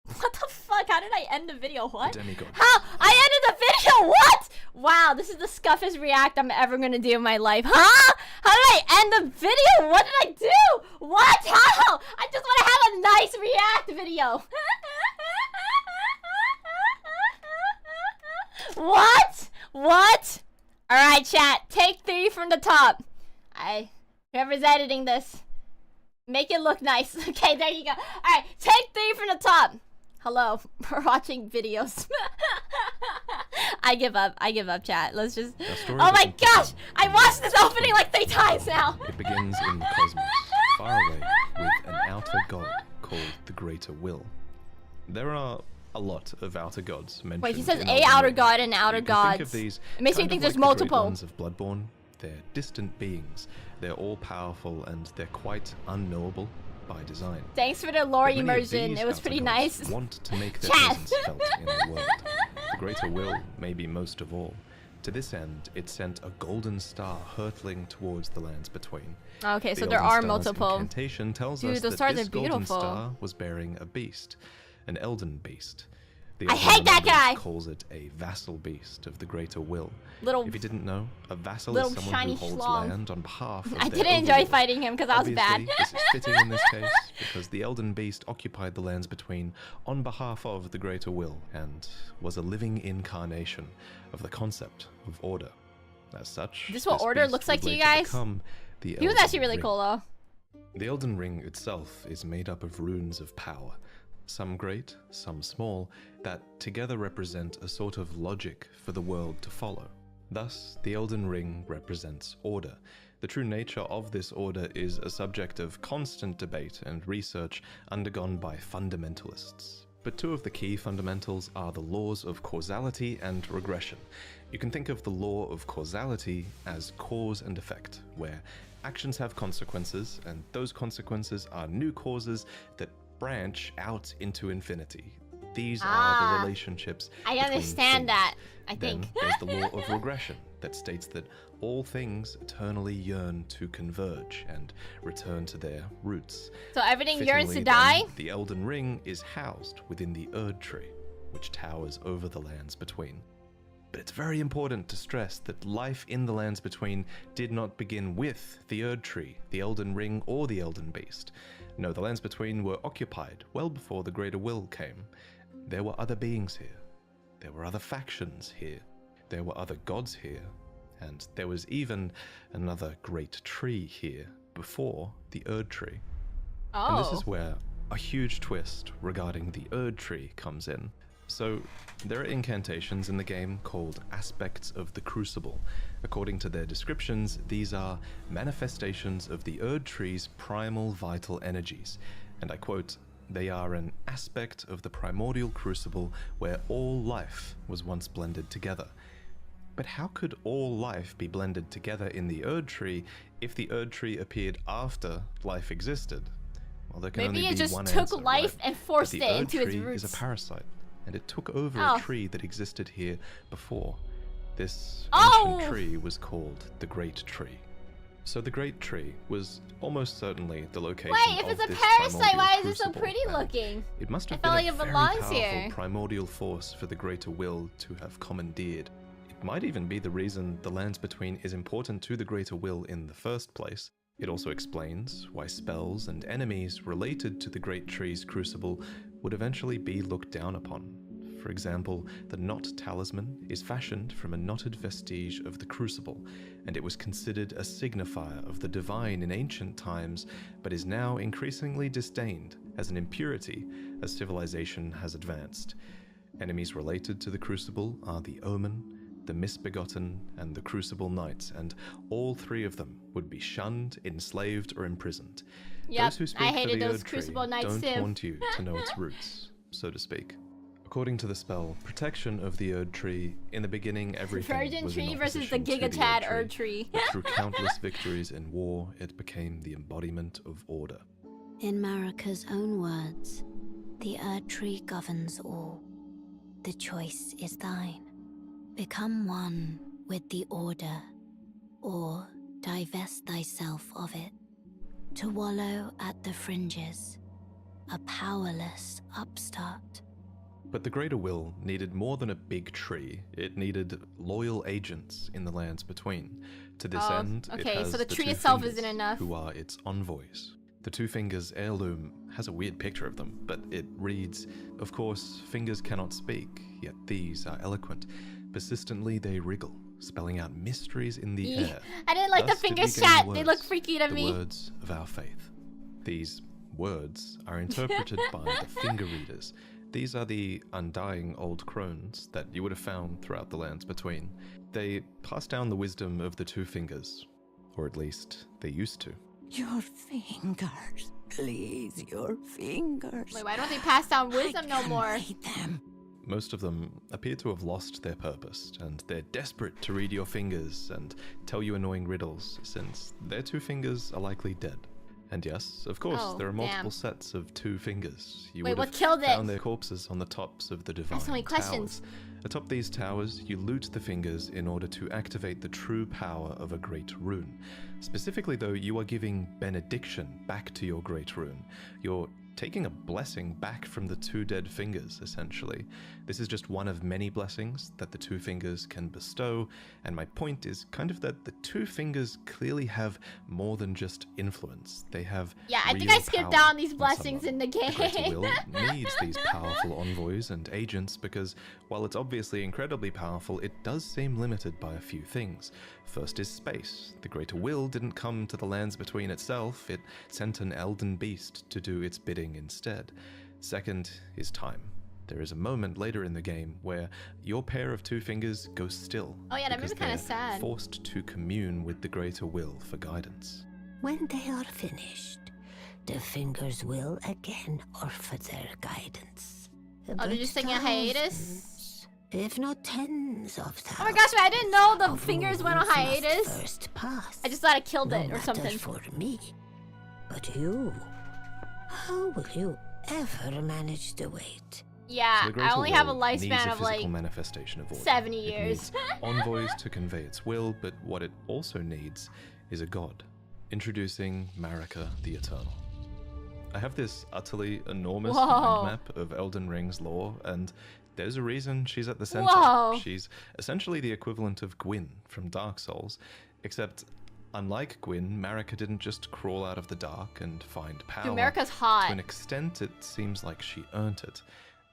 What the fuck? How did I end the video? What? Demigods. How? I ended the video? What? Wow, this is the scuffiest react I'm ever gonna do in my life. Huh? How did I end the video? What did I do? What? How? I just want to have a nice react video. What? What? Alright, chat. Take 3 from the top. Whoever's editing this, make it look nice. Okay, there you go. Alright, take 3 from the top. Hello, we're watching videos. I give up, chat. Let's just... Oh my gosh! I watched this opening like 3 times now! It begins in the cosmos, far away, with an outer god called the Greater Will. There are a lot of outer gods mentioned. Wait, he says a outer god and outer gods. Think of these it makes me think there's like multiple. The great ones of Bloodborne. They're distant beings. They're all powerful and they're quite unknowable by design. Thanks for the lore immersion. It was pretty nice. Want to make their presence felt in the world. The Greater Will, maybe most of all. To this end, it sent a golden star hurtling towards the lands between. Okay, so there are multiple. Incantation tells us those that stars this are beautiful. golden star was bearing a beast, an Elden beast. I hate that guy! Calls it a vassal beast of the Greater Will. If you didn't know, a vassal is someone who holds land on behalf of I didn't enjoy fighting him because I was bad. This is fitting in this case because the Elden Beast occupied the lands between on behalf of the Greater Will and was a living incarnation of the concept of order. As such, this what order looks like to you guys? He was actually really cool though. The Elden Ring itself is made up of runes of power. Some great, some small, that together represent a sort of logic for the world to follow. Thus, the Elden Ring represents order. The true nature of this order is a subject of constant debate and research undergone by fundamentalists. But 2 of the key fundamentals are the laws of causality and regression. You can think of the law of causality as cause and effect, where actions have consequences, and those consequences are new causes that branch out into infinity. These are the relationships. I understand that, I think. Then there's the law of regression, that states that all things eternally yearn to converge and return to their roots. So everything yearns to Fittingly, die? then, the Elden Ring is housed within the Erd Tree, which towers over the lands between. But it's very important to stress that life in the lands between did not begin with the Erd Tree, the Elden Ring, or the Elden Beast. No, the lands between were occupied well before the Greater Will came. There were other beings here. There were other factions here. There were other gods here. And there was even another great tree here before the Erd Tree. Oh. And this is where a huge twist regarding the Erd Tree comes in. So, there are incantations in the game called Aspects of the Crucible. According to their descriptions, these are manifestations of the Erd Tree's primal vital energies. And I quote, "They are an aspect of the primordial crucible where all life was once blended together." But how could all life be blended together in the Erd Tree if the Erd Tree appeared after life existed? Well, there can Maybe only it be just one took answer, life right? and forced The it Erd into its Tree roots. is a parasite, and it took over Oh. a tree that existed here before. This Oh! ancient tree was called the Great Tree. So the Great Tree was almost certainly the location Wait, if of it's a this parasite, primordial why is it so crucible, pretty and looking? It must have I been felt a like it very belongs powerful here. primordial force for the Greater Will to have commandeered. It might even be the reason the lands between is important to the Greater Will in the first place. It also explains why spells and enemies related to the Great Tree's crucible would eventually be looked down upon. For example, the Knot Talisman is fashioned from a knotted vestige of the crucible, and it was considered a signifier of the divine in ancient times, but is now increasingly disdained as an impurity as civilization has advanced. Enemies related to the crucible are the Omen, the Misbegotten, and the Crucible Knights, and all three of them would be shunned, enslaved, or imprisoned. Yep, Those who speak I hated for the those Erd Tree Crucible Knights don't too. want you to know its roots, so to speak. According to the spell, protection of the Erd Tree, in the beginning everything Virgin was Tree in versus the opposition to Gigatad Erd Tree. But through countless victories in war, it became the embodiment of order. In Marika's own words, the Erd Tree governs all. The choice is thine. Become one with the order, or divest thyself of it, to wallow at the fringes, a powerless upstart. But the Greater Will needed more than a big tree. It needed loyal agents in the lands between. To this end, it okay, has so the the tree Two itself Fingers, isn't enough. who are its envoys. The Two Fingers heirloom has a weird picture of them, but it reads, "Of course, fingers cannot speak, yet these are eloquent. Persistently they wriggle, spelling out mysteries in the air. I didn't like the Thus did we fingers gain chat. the They look words, freaky to the me. words of our faith." These words are interpreted by the finger readers. These are the undying old crones that you would have found throughout the lands between. They pass down the wisdom of the Two Fingers, or at least they used to. Your fingers, please, your fingers. Wait, why don't they pass down wisdom no more? I can read them. Most of them appear to have lost their purpose, and they're desperate to read your fingers and tell you annoying riddles, since their two fingers are likely dead. And yes, of course, Oh, there are multiple damn. sets of Two Fingers. You Wait, would what have killed it? found their corpses on the tops of the divine so many questions. towers. Atop these towers, you loot the fingers in order to activate the true power of a great rune. Specifically, though, you are giving benediction back to your great rune. You're taking a blessing back from the two dead fingers, essentially. This is just one of many blessings that the Two Fingers can bestow, and my point is kind of that the Two Fingers clearly have more than just influence. They have Yeah, I think real I skipped power down these on blessings someone. in the The Greater game. Will needs these powerful envoys and agents because, while it's obviously incredibly powerful, it does seem limited by a few things. First is space. The Greater Will didn't come to the lands between itself, it sent an Elden Beast to do its bidding instead. Second is time. There is a moment later in the game where your pair of Two Fingers goes still. Oh yeah, that because made me kind of they're sad. forced to commune with the Greater Will for guidance. When they are finished, the fingers will again offer their guidance. Oh, they're just taking a hiatus? If not tens of thousands. Oh my gosh, I didn't know the of fingers went on runes must hiatus. First pass. I just thought I killed No it or matter something. for me. But you, how will you ever manage to wait? Yeah, So the I greater only have a will needs lifespan a of physical like manifestation of order. 70 It years. needs envoys to convey its will, but what it also needs is a god. Introducing Marika the Eternal. I have this utterly enormous Whoa. mind map of Elden Ring's lore, and there's a reason she's at the center. Whoa. She's essentially the equivalent of Gwyn from Dark Souls, except unlike Gwyn, Marika didn't just crawl out of the dark and find power. Dude, Marika's To hot. an extent, it seems like she earned it.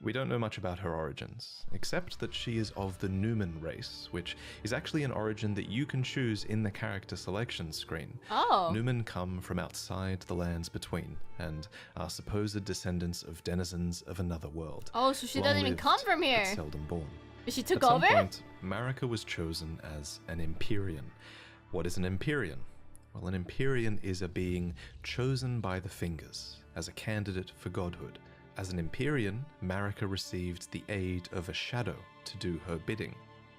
We don't know much about her origins, except that she is of the Numen race, which is actually an origin that you can choose in the character selection screen. Oh. Numen come from outside the lands between, and are supposed descendants of denizens of another world. Oh, so she doesn't even Long-lived, come from but here. seldom born. But she took At over? some point, Marika was chosen as an Empyrean. What is an Empyrean? Well, an Empyrean is a being chosen by the Fingers as a candidate for godhood. As an Empyrean, Marika received the aid of a shadow to do her bidding.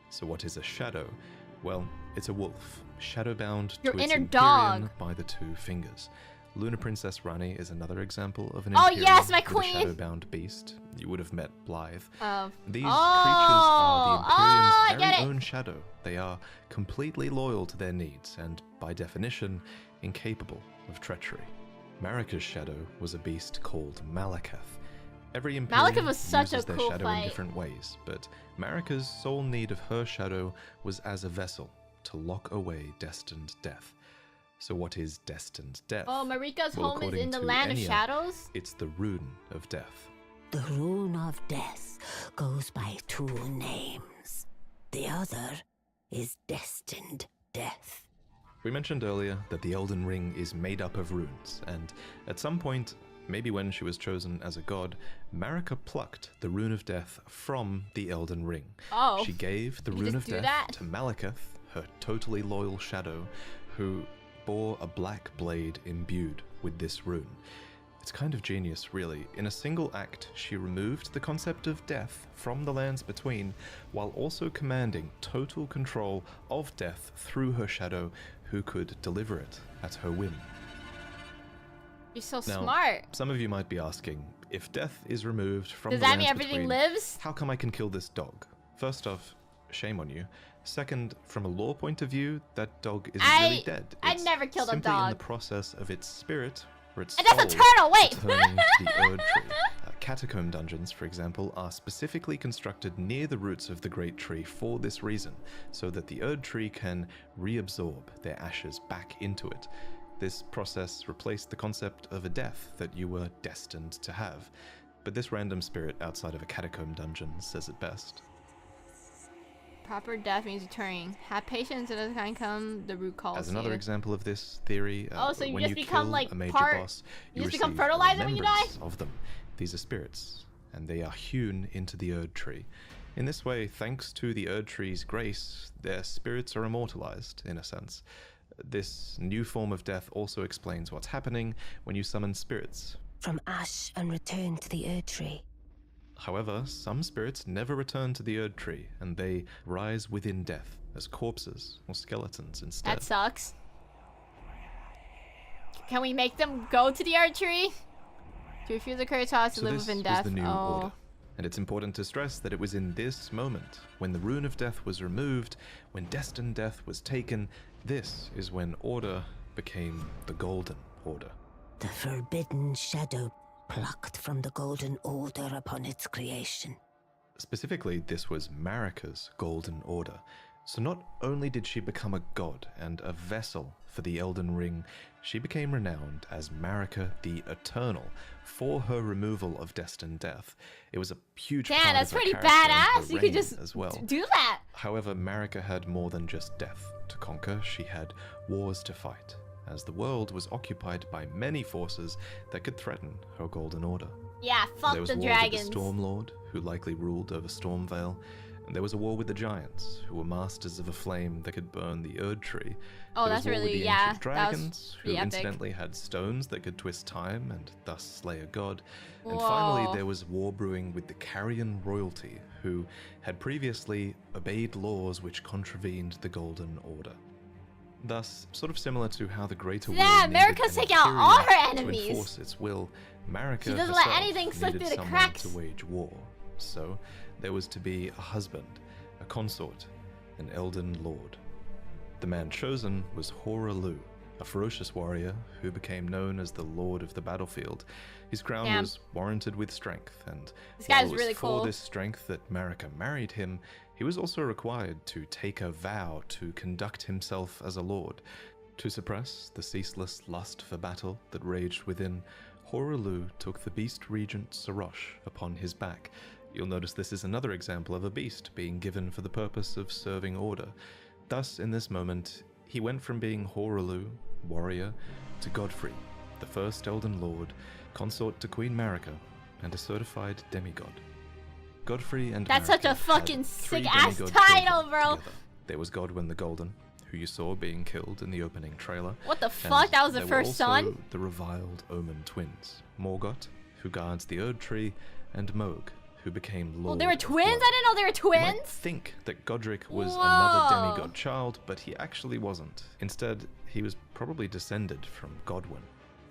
So what is a shadow? Well, it's a wolf, shadowbound Your to its inner Empyrean dog. by the two fingers. Luna Princess Rani is another example of an Oh, Empyrean yes, my with a queen! shadowbound beast. You would have met Blythe. These creatures are the I Empyrean's get very it. own shadow. They are completely loyal to their needs and, by definition, incapable of treachery. Marika's shadow was a beast called Malakath. Every Empyrean Malakath was such a uses their cool shadow fight. in different ways, but Marika's sole need of her shadow was as a vessel to lock away destined death. So what is destined death? Oh, Marika's Well, home is according in the to land of Enya, shadows? It's the rune of death. The rune of death goes by two names. The other is destined death. We mentioned earlier that the Elden Ring is made up of runes, and at some point, maybe when she was chosen as a god, Marika plucked the rune of death from the Elden Ring. Oh. She gave the You rune just of do death that? to Malakath, her totally loyal shadow, who bore a black blade imbued with this rune. It's kind of genius, really. In a single act, she removed the concept of death from the lands between, while also commanding total control of death through her shadow, who could deliver it at her whim. You're so Now, smart. some of you might be asking, if death is removed from Does the that mean lands everything between, lives? how come I can kill this dog? First off, shame on you. Second, from a lore point of view, that dog isn't really dead. I'd It's never killed a simply in the dog. process of its spirit, or its And that's a soul, turtle, wait! returning to the Erd Tree. Catacomb dungeons, for example, are specifically constructed near the roots of the Great Tree for this reason, so that the Erd Tree can reabsorb their ashes back into it. This process replaced the concept of a death that you were destined to have, but this random spirit outside of a catacomb dungeon says it best. Proper death means returning. Have patience and as kind come, the root calls As another you. example of this theory, Oh, so you when just you become, kill like, a major part- boss, you just receive become a fertilizer when you die? remembrance of them. These are spirits, and they are hewn into the Erd Tree. In this way, thanks to the Erd Tree's grace, their spirits are immortalized, in a sense. This new form of death also explains what's happening when you summon spirits. From ash and return to the Erd Tree. However, some spirits never return to the Erd Tree, and they rise within death as corpses or skeletons instead. That sucks. Can we make them go to the art tree? To refuse the curse to So live this within was death. the new Oh. order. And it's important to stress that it was in this moment, when the rune of death was removed, when destined death was taken, this is when order became the Golden Order. The forbidden shadow plucked from the Golden Order upon its creation. Specifically, this was Marika's Golden Order. So not only did she become a god and a vessel for the Elden Ring, she became renowned as Marika the Eternal for her removal of destined death. It was a huge Damn, part that's of her pretty character and her badass. You could reign just as well. do that. However, Marika had more than just death to conquer. She had wars to fight, as the world was occupied by many forces that could threaten her Golden Order. Yeah, fuck There was the war dragons. with the Stormlord, who likely ruled over Stormvale, and there was a war with the Giants, who were masters of a flame that could burn the Erd Tree. Oh, There that's was war with really, the yeah, ancient that was dragons, who pretty epic. incidentally had stones that could twist time and thus slay a god. And finally, Whoa. there was war brewing with the Carrion royalty, who had previously obeyed laws which contravened the Golden Order. Thus, sort of similar to how the Greater Will Yeah, needed America's an taking out all her Imperium enemies. to enforce its will, Marika She doesn't let herself anything slip needed through the someone cracks. to wage war So there was to be a husband, a consort, an Elden Lord. The man chosen was Hoarah, a ferocious warrior who became known as the Lord of the Battlefield. His crown was warranted with strength, and this while guy's it was really for cool. this strength that Marika married him, he was also required to take a vow to conduct himself as a lord. To suppress the ceaseless lust for battle that raged within, Hoarah took the beast regent Sarosh upon his back. You'll notice this is another example of a beast being given for the purpose of serving order. Thus, in this moment, he went from being Hoarah, warrior, to Godfrey, the first Elden Lord, consort to Queen Marika, and a certified demigod. Godfrey and That's Marika such a had fucking 3 sick-ass demigod title, children bro. together. There was Godwyn the Golden, who you saw being killed in the opening trailer. What the and fuck? That was the there first were also son? the reviled Omen twins, Morgoth, who guards the Erd Tree, and Moog, who became Lord Oh, they were of twins? Blood. I didn't know they were You might twins. think that Godric was Whoa. another demigod child, but he actually wasn't. Instead, he was probably descended from Godwyn.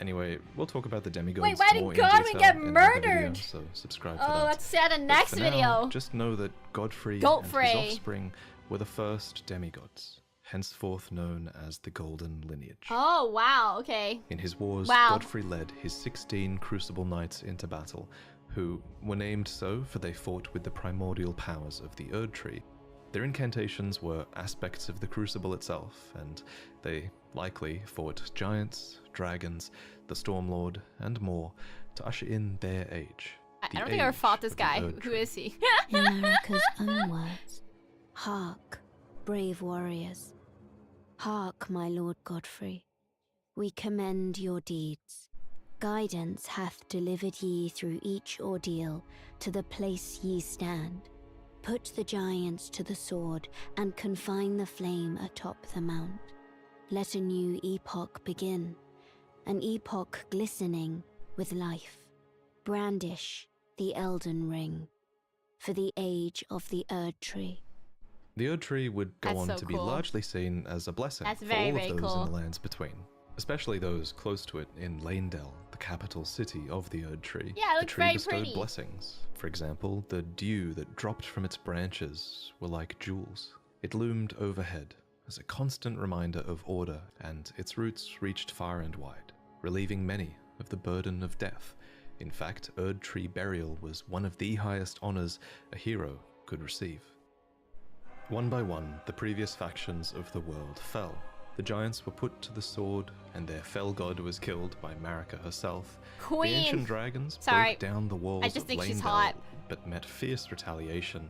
Anyway, we'll talk about the demigods Wait, why did more in Godwyn detail get in another video, murdered? so subscribe for Oh, that. let's see that in But next for now, video. just know that Godfrey and Goatfrey. his offspring were the first demigods, henceforth known as the Golden Lineage. Oh, wow. Okay. In his wars, Wow. Godfrey led his 16 Crucible Knights into battle, who were named so for they fought with the primordial powers of the Erd Tree. Their incantations were aspects of the Crucible itself, and they likely fought giants, dragons, the Stormlord, and more to usher in their age. I the don't think I ever age fought this of the guy. Erd Who Tree. is he? In Marika's own words, hark, brave warriors. Hark, my lord Godfrey. We commend your deeds. Guidance hath delivered ye through each ordeal to the place ye stand. Put the giants to the sword and confine the flame atop the mount. Let a new epoch begin, an epoch glistening with life. Brandish the Elden Ring for the age of the Erd Tree. The Erd Tree would go That's on so to be cool. largely seen as a blessing That's for very, all of very those cool. in the lands between, especially those close to it in Lanedell, the capital city of the Erd Tree. Yeah, it the looks tree very bestowed pretty. blessings. For example, the dew that dropped from its branches were like jewels. It loomed overhead as a constant reminder of order, and its roots reached far and wide, relieving many of the burden of death. In fact, Erd Tree burial was one of the highest honors a hero could receive. One by one, the previous factions of the world fell. The giants were put to the sword, and their fell god was killed by Marika herself. The ancient Queen. dragons Sorry. broke down the walls I just of think she's Lanedell, hot. but met fierce retaliation.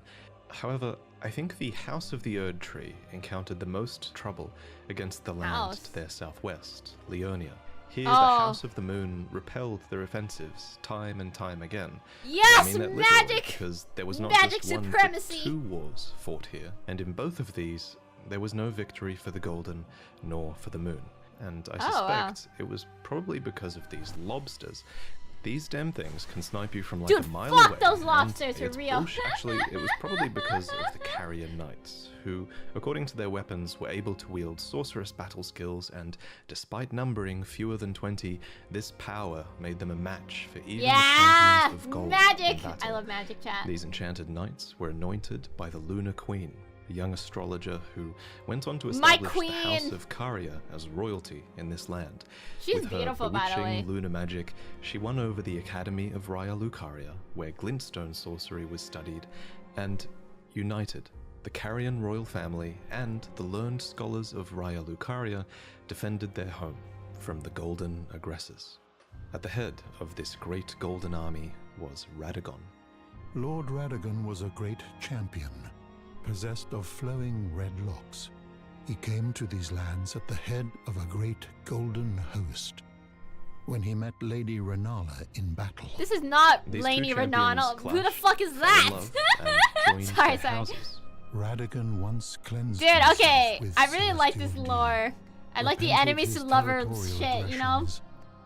However, I think the House of the Erd Tree encountered the most trouble against the land House. to their southwest, Leonia. Here, Oh. the House of the Moon repelled their offensives time and time again. Yes, I mean that literally, magic! because there was not Magic just one, supremacy! but 2 wars fought here, and in both of these, there was no victory for the Golden nor for the Moon. And I Oh, wow. suspect it was probably because of these lobsters. These damn things can snipe you from like Dude, a mile fuck away. those and lobsters for it's real. bullshit. Actually, it was probably because of the Carrier Knights, who, according to their weapons, were able to wield sorcerous battle skills, and despite numbering fewer than 20, this power made them a match for even Yeah! the champions of gold in Magic! battle. I love magic chat. These enchanted knights were anointed by the Lunar Queen, a young astrologer who went on to My establish the House queen! of Caria as royalty in this land. She's With her beautiful, by the bewitching way. lunar magic, she won over the Academy of Raya Lucaria, where glintstone sorcery was studied, and united the Carian royal family and the learned scholars of Raya Lucaria defended their home from the golden aggressors. At the head of this great golden army was Radagon. Lord Radagon was a great champion, possessed of flowing red locks. He came to these lands at the head of a great golden host. When he met Lady Renala in battle, This is not These Lainey two champions Renana. Who the clashed, fuck is fell in that? love, and joined Sorry, their sorry. houses. Radagon once cleansed Dude, himself okay. with I really like this celestial dew, lore. I like the repented enemies his to lover territorial shit, you know? aggressions,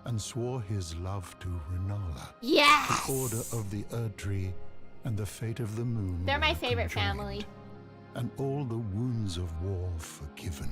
and swore his love to Renala. Yes! The order of the Erd Tree and the fate of the moon They're my were favorite conjoined, family. and all the wounds of war forgiven.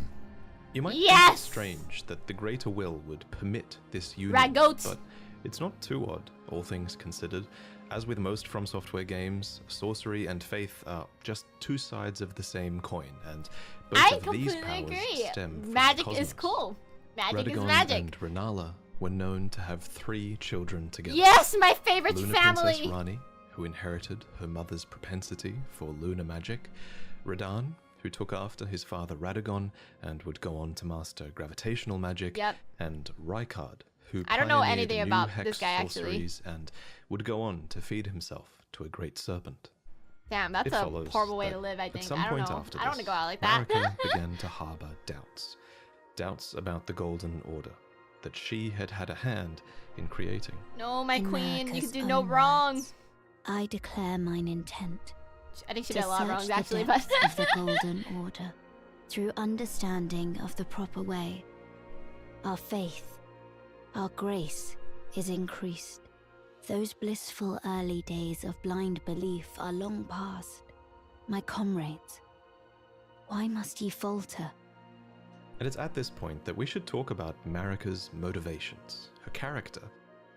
You might think Yes! it's strange that the Greater Will would permit this union, Ragoat. but it's not too odd, all things considered. As with most From Software games, sorcery and faith are just two sides of the same coin, and both I of these completely powers agree. stem from Magic the is cosmos. cool. Magic is Radagon magic. and Renala were known to have 3 children together. Yes, my favorite Lunar family. Princess Rani, who inherited her mother's propensity for lunar magic, Radan, who took after his father Radagon and would go on to master gravitational magic, Yep. and Rykard, who I don't know pioneered anything new about hex this guy, actually. sorceries and would go on to feed himself to a great serpent. Damn, that's It a follows horrible way that to live, I at think. some I don't point know. after I don't want to this, go out like that. Marika began to harbor doubts. Doubts about the Golden Order that she had had a hand in creating. No, my In queen, you Marika's can do no own wrong. words, I declare mine intent I think she to did a lot of search wrongs, the actually, but depths of the Golden Order through understanding of the proper way. Our faith, our grace is increased. Those blissful early days of blind belief are long past. My comrades, why must ye falter? And it's at this point that we should talk about Marika's motivations, her character.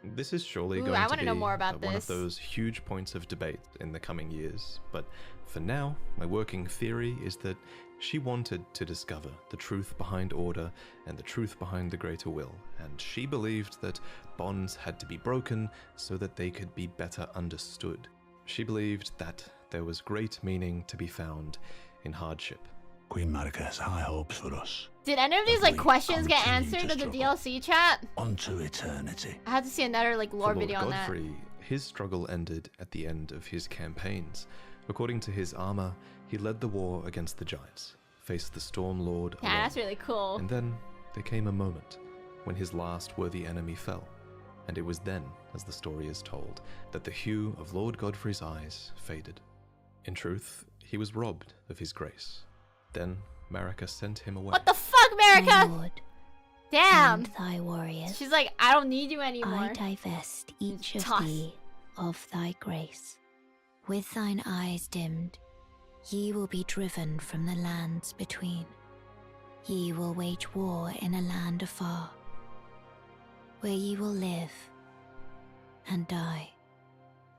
This is surely Ooh, going I to wanna be know more about one of this. those huge points of debate in the coming years, but for now, my working theory is that she wanted to discover the truth behind order and the truth behind the greater will, and she believed that bonds had to be broken so that they could be better understood. She believed that there was great meaning to be found in hardship. Queen Marika has high hopes for us. did any of these But like we questions get continue answered to in the struggle. DLC chat? Unto eternity. I had to see another like lore For Lord video on that. Godfrey, his struggle ended at the end of his campaigns. According to his armor, he led the war against the giants, faced the Storm Lord Yeah, alone, that's really cool. and then there came a moment when his last worthy enemy fell, and it was then, as the story is told, that the hue of Lord Godfrey's eyes faded. In truth, he was robbed of his grace. Then Marika sent him away. What the fuck, My America? lord, Damn. and thy warriors, She's like, I don't need you anymore. I divest each of Toss. thee of thy grace. With thine eyes dimmed, ye will be driven from the lands between. Ye will wage war in a land afar, where ye will live and die.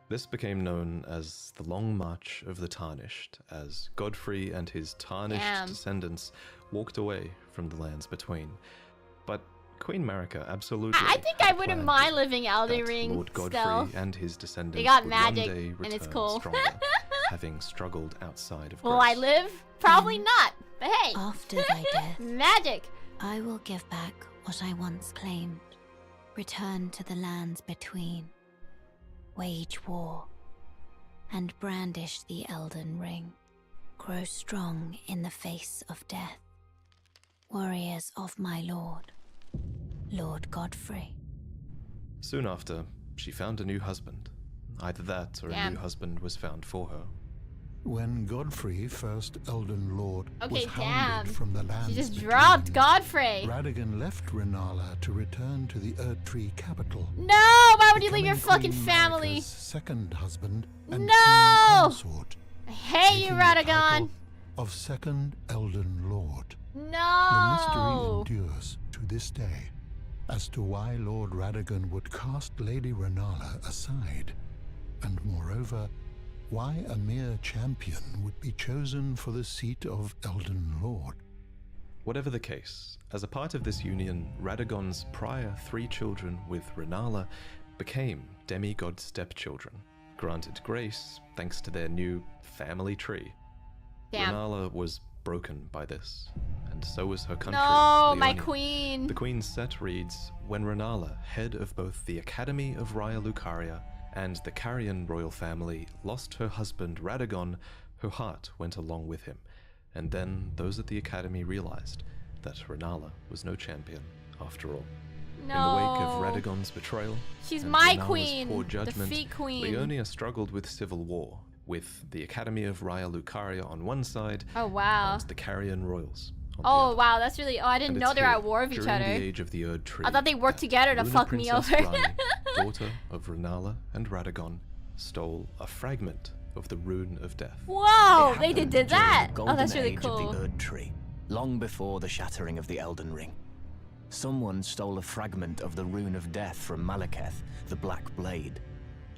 This became known as the Long March of the Tarnished, as Godfrey and his tarnished Damn. descendants walked away from the lands between. But Queen Marika absolutely. I think I had wouldn't planned mind living Elden that Ring Lord Godfrey still. and his descendants They got would magic, one day and return it's cool. stronger, having struggled outside of Will I grace. live? Probably not. But hey, After thy death, magic. I will give back what I once claimed. Return to the lands between. Wage war. And brandish the Elden Ring. Grow strong in the face of death. Warriors of my lord, Lord Godfrey. Soon after, she found a new husband. Either that or a Damn. new husband was found for her. When Godfrey, first Elden Lord, Okay, was damn. hounded from the lands She just between, dropped Godfrey. Radagon left Renala to return to the Erdtree capital. No, why would you leave becoming your fucking Queen family? Marika's second husband and No! king consort, I hate you, taking the Radagon. title of second Elden Lord. The No. mystery endures to this day as to why Lord Radagon would cast Lady Renala aside, and moreover, why a mere champion would be chosen for the seat of Elden Lord. Whatever the case, as a part of this union, Radagon's prior 3 children with Renala became demigod stepchildren, granted grace thanks to their new family tree. Damn. Renala was broken by this, and so was her country. No, my Leonia. queen. The Queen's set reads, when Renala, head of both the Academy of Raya Lucaria and the Carian royal family, lost her husband Radagon, her heart went along with him. And then those at the Academy realized that Renala was no champion after all. No. In the wake of Radagon's betrayal She's and my Renala's queen. poor judgment, Defeat queen. Leonia struggled with civil war, with the Academy of Raya Lucaria on one side Oh wow. and the Carian royals on the Oh other. wow, that's really. Oh, I didn't And know it's they were here, at war with each during other. the age of the Erdtree, I thought they worked that together to Lunar fuck me Princess over. Rani, daughter of Renala and Radagon, stole a fragment of the Rune of Death. Whoa, It they happened did during that. the Oh, that's golden really age cool. of the Erdtree, long before the shattering of the Elden Ring. Someone stole a fragment of the Rune of Death from Malekith, the Black Blade.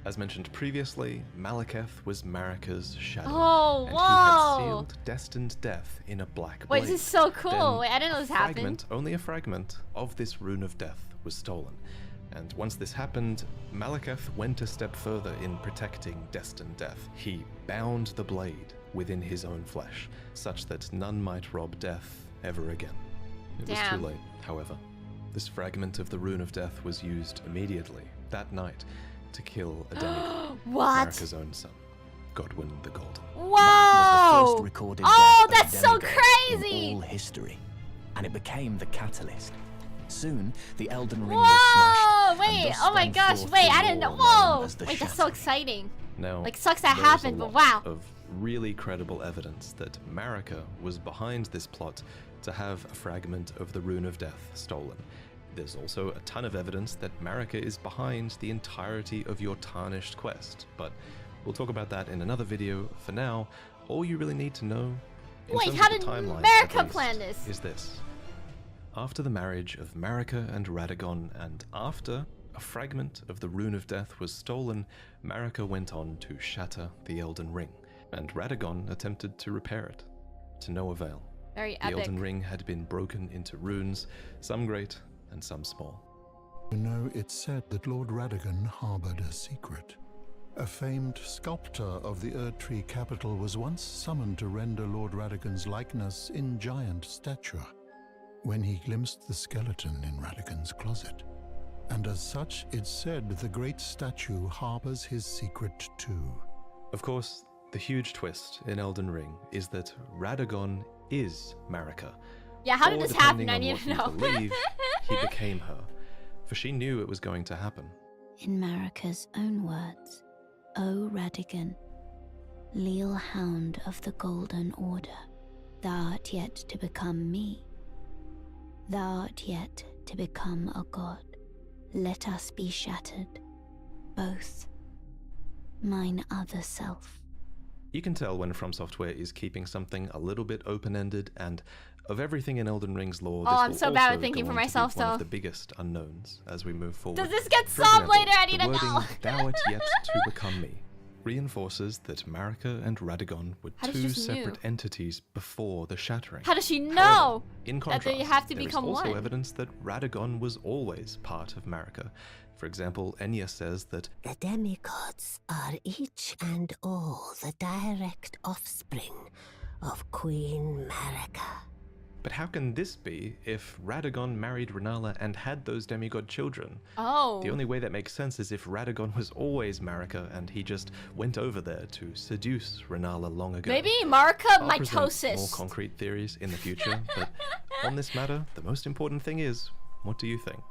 As mentioned previously, Malekith was Marika's shadow, Oh, and he whoa! had sealed destined death in a black Wait, blade. this is so cool. Then Wait, I didn't know this happened. fragment, only a fragment, of this rune of death was stolen. And once this happened, Malekith went a step further in protecting destined death. He bound the blade within his own flesh, such that none might rob death ever again. It was Damn. too late, however. This fragment of the rune of death was used immediately, that night, to kill a demigod, What? Marika's own son, Godwyn the Golden. Whoa! That was the first recorded Oh, death of that's a so demigod crazy! in all history, and it became the catalyst. Soon, the Elden Ring was smashed. Whoa! and Wait, thus oh my sprang gosh, forth wait, the I didn't know. war known Whoa! as the Wait, that's so Shattering. exciting. Now, Like, sucks that there's a happened, but lot wow. of really credible evidence that Marika was behind this plot to have a fragment of the Rune of Death stolen. There's also a ton of evidence that Marika is behind the entirety of your tarnished quest, but we'll talk about that in another video. For now, all you really need to know in Wait, terms how of the did timeline, Marika at least, plan this? is this. After the marriage of Marika and Radagon, and after a fragment of the Rune of Death was stolen, Marika went on to shatter the Elden Ring, and Radagon attempted to repair it, to no avail. Very The epic. Elden Ring had been broken into runes, some great and some small. You know, it's said that Lord Radagon harbored a secret. A famed sculptor of the Erdtree capital was once summoned to render Lord Radagon's likeness in giant stature, when he glimpsed the skeleton in Radagon's closet. And as such, it's said the great statue harbors his secret too. Of course, the huge twist in Elden Ring is that Radagon is Marika. Yeah, how did Or, this happen? depending I on need what to you know. believe, he became her, for she knew it was going to happen. In Marika's own words, O Radagon, leal hound of the Golden Order, thou art yet to become me. Thou art yet to become a god. Let us be shattered, both. Mine other self. You can tell when From Software is keeping something a little bit open-ended, and of everything in Elden Ring's lore, this I'm will so bad also at thinking go for on to be myself, one though. of the biggest unknowns as we move forward. Does this get For solved example, later? I need the to wording, know. "Thou art yet to become me," reinforces that Marika and Radagon were How does two she just knew? separate entities before the shattering. How does she However, know in that contrast, they have to there is become also one? evidence that Radagon was always part of Marika. For example, Enya says that The demigods are each and all the direct offspring of Queen Marika. but how can this be if Radagon married Renala and had those demigod children? Oh. The only way that makes sense is if Radagon was always Marika and he just went over there to seduce Renala long ago. Maybe Marika I'll present more mitosis. concrete theories in the future, but on this matter, the most important thing is, what do you think?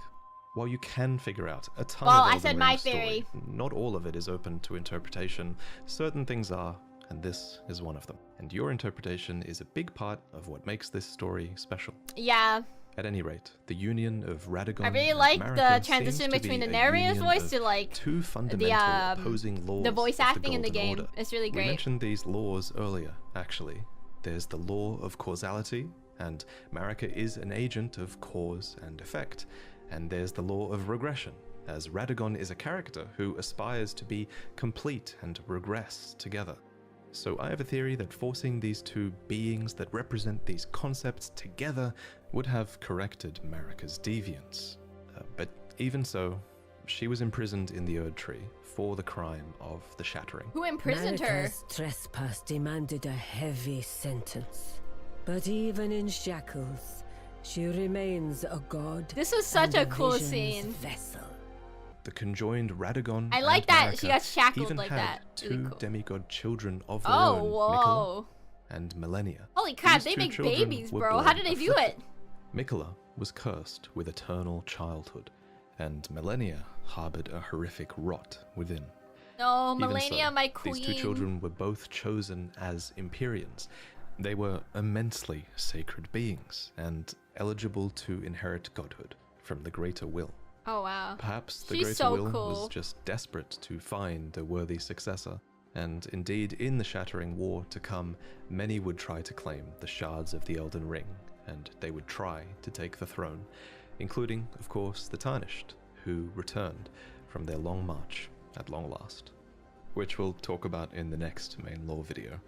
While you can figure out a ton Well, of I Elden said my Ring's story, theory. not all of it is open to interpretation. Certain things are, and this is one of them. And your interpretation is a big part of what makes this story special. Yeah. At any rate, the union of Radagon I really and like Marika the seems transition to between be the a narrator's union voice of to like two fundamental opposing laws the voice of acting in the Golden game. Order. It's really We great. mentioned these laws earlier, actually. There's the law of causality, and Marika is an agent of cause and effect. And there's the law of regression, as Radagon is a character who aspires to be complete and regress together. So I have a theory that forcing these two beings that represent these concepts together would have corrected Marika's deviance. But even so, she was imprisoned in the Erdtree for the crime of the Shattering. Who imprisoned her? Marika's trespass demanded a heavy sentence. But even in shackles, she remains a god. This was such and a cool vision's scene. Vessel. The conjoined Radagon I like and that she Marika got shackled even like had that. two Really cool. demigod children of their Oh, own, whoa. Mikola and Millennia. Holy crap, These they two make children babies, were bro. How born did they do afflicted. it? Mikola was cursed with eternal childhood, and Millennia harbored a horrific rot within. No, Even Millennia, so, my queen. These two children were both chosen as Empyreans. They were immensely sacred beings, and eligible to inherit godhood from the greater will. Oh wow. Perhaps the She's greater so will cool. was just desperate to find a worthy successor, and indeed in the Shattering War to come, many would try to claim the shards of the Elden Ring, and they would try to take the throne, including, of course, the Tarnished, who returned from their long march at long last, which we'll talk about in the next main lore video.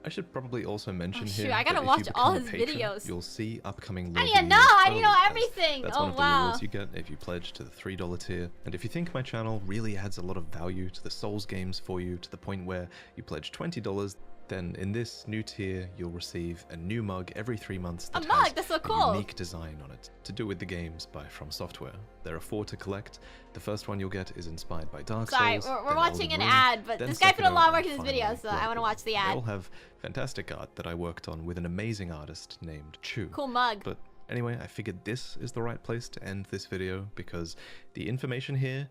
I should probably also mention here I gotta that watch if you all become a his patron, videos. you'll see upcoming I lore need to videos know. I need to know early. everything. That's Oh one of the wow. rewards you get if you pledge to the $3 tier. And if you think my channel really adds a lot of value to the Souls games for you to the point where you pledge $20, then in this new tier you'll receive a new mug every 3 months that mug? has That's so a cool. unique design on it to do with the games by From Software. There are 4 to collect. The first one you'll get is inspired by Dark Sorry, Souls. we're then watching Elden an Ring, ad, but then this guy put a Sekiro, lot of work in and this video, finally so I want to Bloodborne. watch the They ad. all have fantastic art that I worked on with an amazing artist named Chu. Cool mug. But anyway, I figured this is the right place to end this video because the information here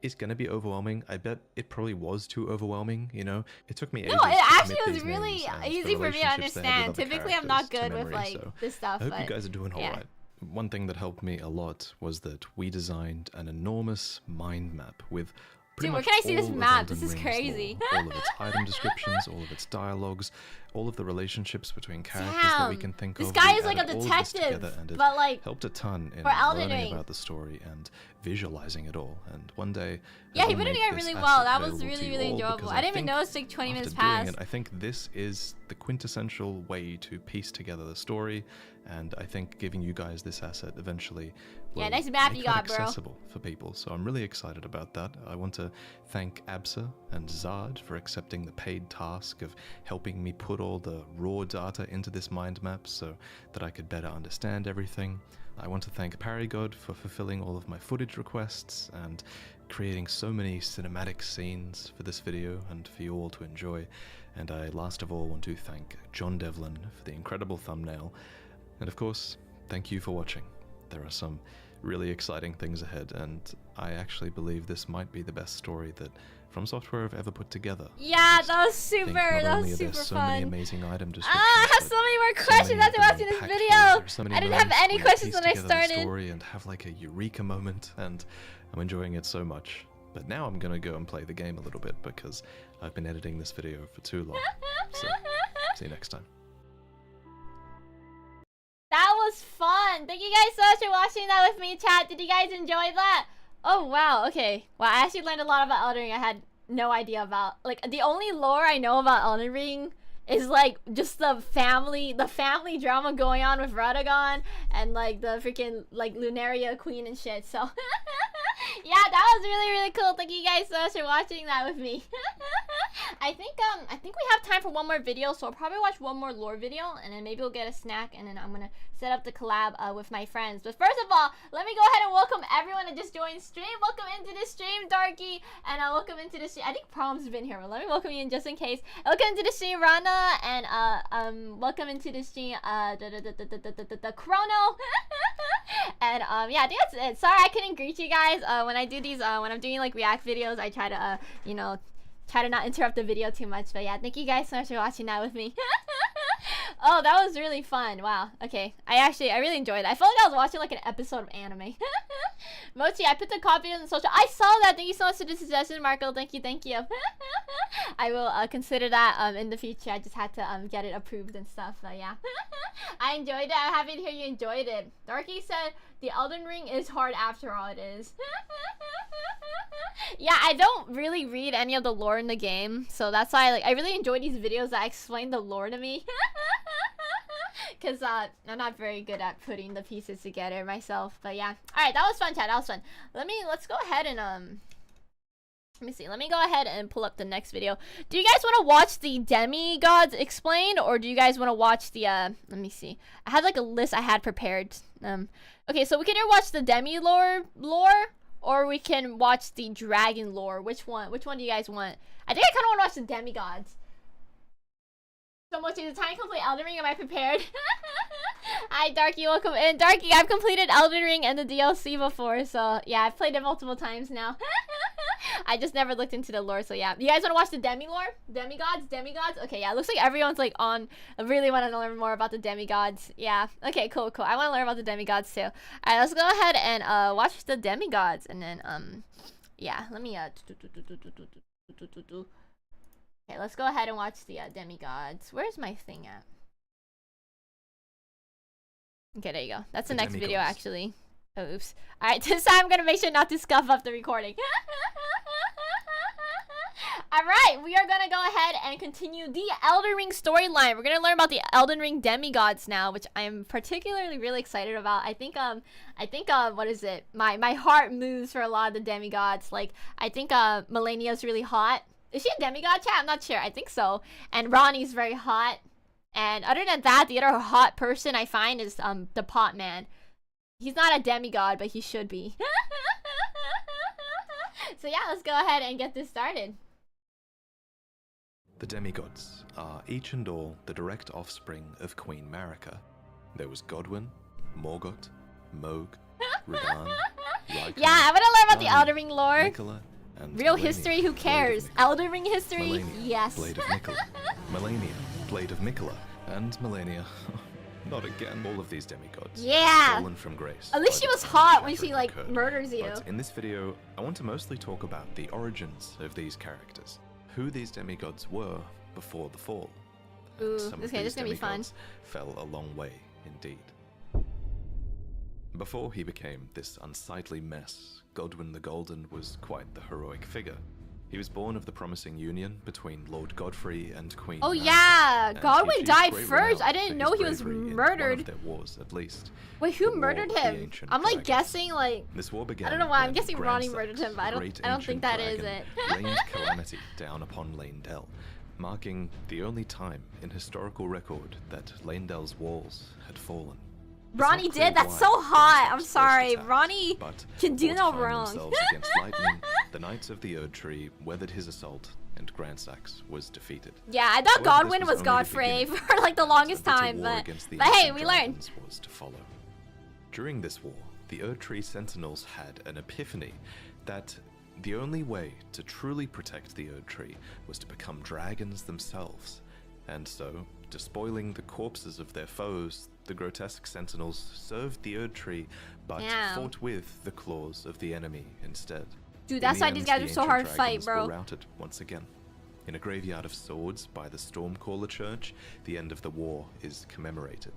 is going to be overwhelming. I bet it probably was too overwhelming, you know? It took me ages No, it to actually commit was these really names and the easy for me to relationships they had with understand. other Typically, I'm not characters good to with memory, like so this stuff. I hope but you guys are doing yeah. alright. One thing that helped me a lot was that we designed an enormous mind map with pretty Dude, where much can I see this all of map? Elden This is Ring's crazy. lore, all of its item descriptions, all of its dialogues, all of the relationships between characters that we Damn, can think this of. guy We is like a added all of this detective, together, and it but like helped a ton in for Elden learning Ring. about the story and visualizing it all. And one day, Yeah, I he will put it make together this really asset well. That was available to really, you really all, enjoyable. because I didn't even think notice like 20 minutes after doing passed. it, I think this is the quintessential way to piece together the story, and I think giving you guys this asset eventually will Yeah, nice map make you that got, bro. accessible for people. So I'm really excited about that. I want to thank Absa and Zard for accepting the paid task of helping me put all the raw data into this mind map so that I could better understand everything. I want to thank Paragod for fulfilling all of my footage requests and creating so many cinematic scenes for this video and for you all to enjoy. And I last of all want to thank John Devlin for the incredible thumbnail. And of course, thank you for watching. There are some really exciting things ahead, and I actually believe this might be the best story that From Software have ever put together. Yeah, Just that was think super. not That only was are there super so many fun. amazing item descriptions, I have but so many more so questions many after of them watching this impactful. video. There's so many I didn't have moments any where you questions piece when I together the started. story and have like a eureka moment, and I'm enjoying it so much. But now I'm gonna go and play the game a little bit because I've been editing this video for too long. So, see you next time. That was fun. Thank you guys so much for watching that with me, chat. Did you guys enjoy that? Oh, wow. Okay. Wow, I actually learned a lot about Elden Ring I had no idea about. Like, the only lore I know about Elden Ring is, like, just the family drama going on with Radagon and, like, the freaking, like, Lunaria Queen and shit. So, yeah, that was really, really cool. Thank you guys so much for watching that with me. I think we have time for one more video, so I'll probably watch one more lore video, and then maybe we'll get a snack, and then I'm gonna set up the collab with my friends. But first of all, let me go ahead and welcome everyone that just joined stream. Welcome into the stream, Darky, and welcome into the stream. I think Prom's been here, but let me welcome you in just in case. Welcome into the stream, Rana, and welcome into the stream, the Chrono. And yeah, I think that's it. Sorry I couldn't greet you guys. When I do these, when I'm doing like react videos, I try to you know, try to not interrupt the video too much. But yeah, thank you guys so much for watching that with me. Oh, that was really fun. Wow. Okay. I really enjoyed it. I felt like I was watching like an episode of anime. Mochi, I put the copy on the social. I saw that. Thank you so much for the suggestion, Marco. Thank you. Thank you. I will consider that in the future. I just had to get it approved and stuff. But yeah. I enjoyed it. I'm happy to hear you enjoyed it. Darky said the Elden Ring is hard after all. It is. Yeah, I don't really read any of the lore in the game, so that's why I really enjoy these videos that explain the lore to me. Because I'm not very good at putting the pieces together myself. But yeah. Alright, that was fun, chat. That was fun. Let's go ahead and let me see. Let me go ahead and pull up the next video. Do you guys want to watch the demigods explained, or do you guys want to watch the let me see. I had like a list I had prepared. Okay, so we can either watch the demi lore, or we can watch the dragon lore. Which one do you guys want? I think I kind of want to watch the demigods. So much is the time to complete Elden Ring. Am I prepared? Hi, Darky. Welcome in. Darky, I've completed Elden Ring and the DLC before, so yeah, I've played it multiple times now. I just never looked into the lore, so yeah. You guys want to watch the demi-lore? Demigods? Okay, yeah, looks like everyone's like on. I really want to learn more about the demigods. Yeah. Okay, cool. I want to learn about the demigods too. Alright, let's go ahead and watch the demigods, and then yeah, let me okay, let's go ahead and watch the demigods. Where's my thing at? Okay, there you go. That's the next video, actually. Oh, oops. Alright, this time I'm gonna make sure not to scuff up the recording. Alright, we are gonna go ahead and continue the Elden Ring storyline. We're gonna learn about the Elden Ring demigods now, which I'm particularly really excited about. I think what is it? My heart moves for a lot of the demigods. Like, I think Melania's really hot. Is she a demigod, chat? I'm not sure. I think so. And Ronnie's very hot. And other than that, the other hot person I find is the pot man. He's not a demigod, but he should be. So yeah, let's go ahead and get this started. The demigods are each and all the direct offspring of Queen Marika. There was Godwyn, Morgoth, Mohg, Radahn, Rykard, Yeah, I want to learn about the Ranni, Elden Ring lore. Nicola, and Real Malenia, history, who Blade of cares? Nicola. Elden Ring history? Malenia, Yes. Blade of Nicola. Malenia, Blade of Nicola. And Malenia. Not again. All of these demigods. Yeah. Fallen from grace. At least by she the was time hot when shattering she like occurred. murders you. But in this video, I want to mostly talk about the origins of these characters. Who these demigods were before the fall. And Ooh, some of okay, this these is gonna be fun. demigods fell a long way indeed. Before he became this unsightly mess, Godwyn the Golden was quite the heroic figure. He was born of the promising union between Lord Godfrey and Queen Oh Marika, yeah, and he Godwyn achieved died great first. renown I didn't for know his he was bravery in one of murdered. their wars, at least. Wait, the who War murdered of the him? Ancient I'm like Dragons. guessing like This war began I don't know why. I'm when guessing Ronnie murdered Grandsax, him, but I the don't great think that is ancient it. dragon, rained calamity down upon Leyndell, marking the only time in historical record that Leyndell's walls had fallen. It's not Ronnie clear did. That's why so hot. Grandsax I'm first sorry. attacked, Ronnie but can do no fortifying wrong. themselves against lightning, the Knights of the Erd Tree weathered his assault, and Grandsax was defeated. Yeah, I thought However, this Godwyn was only the Godfrey beginning, for like the longest as a bitter time, war but against the hey, ancient we learned. dragons was to follow. During this war, the Erd Tree Sentinels had an epiphany that the only way to truly protect the Erd Tree was to become dragons themselves. And so, despoiling the corpses of their foes, the grotesque Sentinels served the Erd Tree, but Damn. fought with the claws of the enemy instead. Dude, In that's the why end, these guys the are so ancient hard to fight, dragons bro. were routed once again. In a graveyard of swords by the Stormcaller Church, the end of the war is commemorated.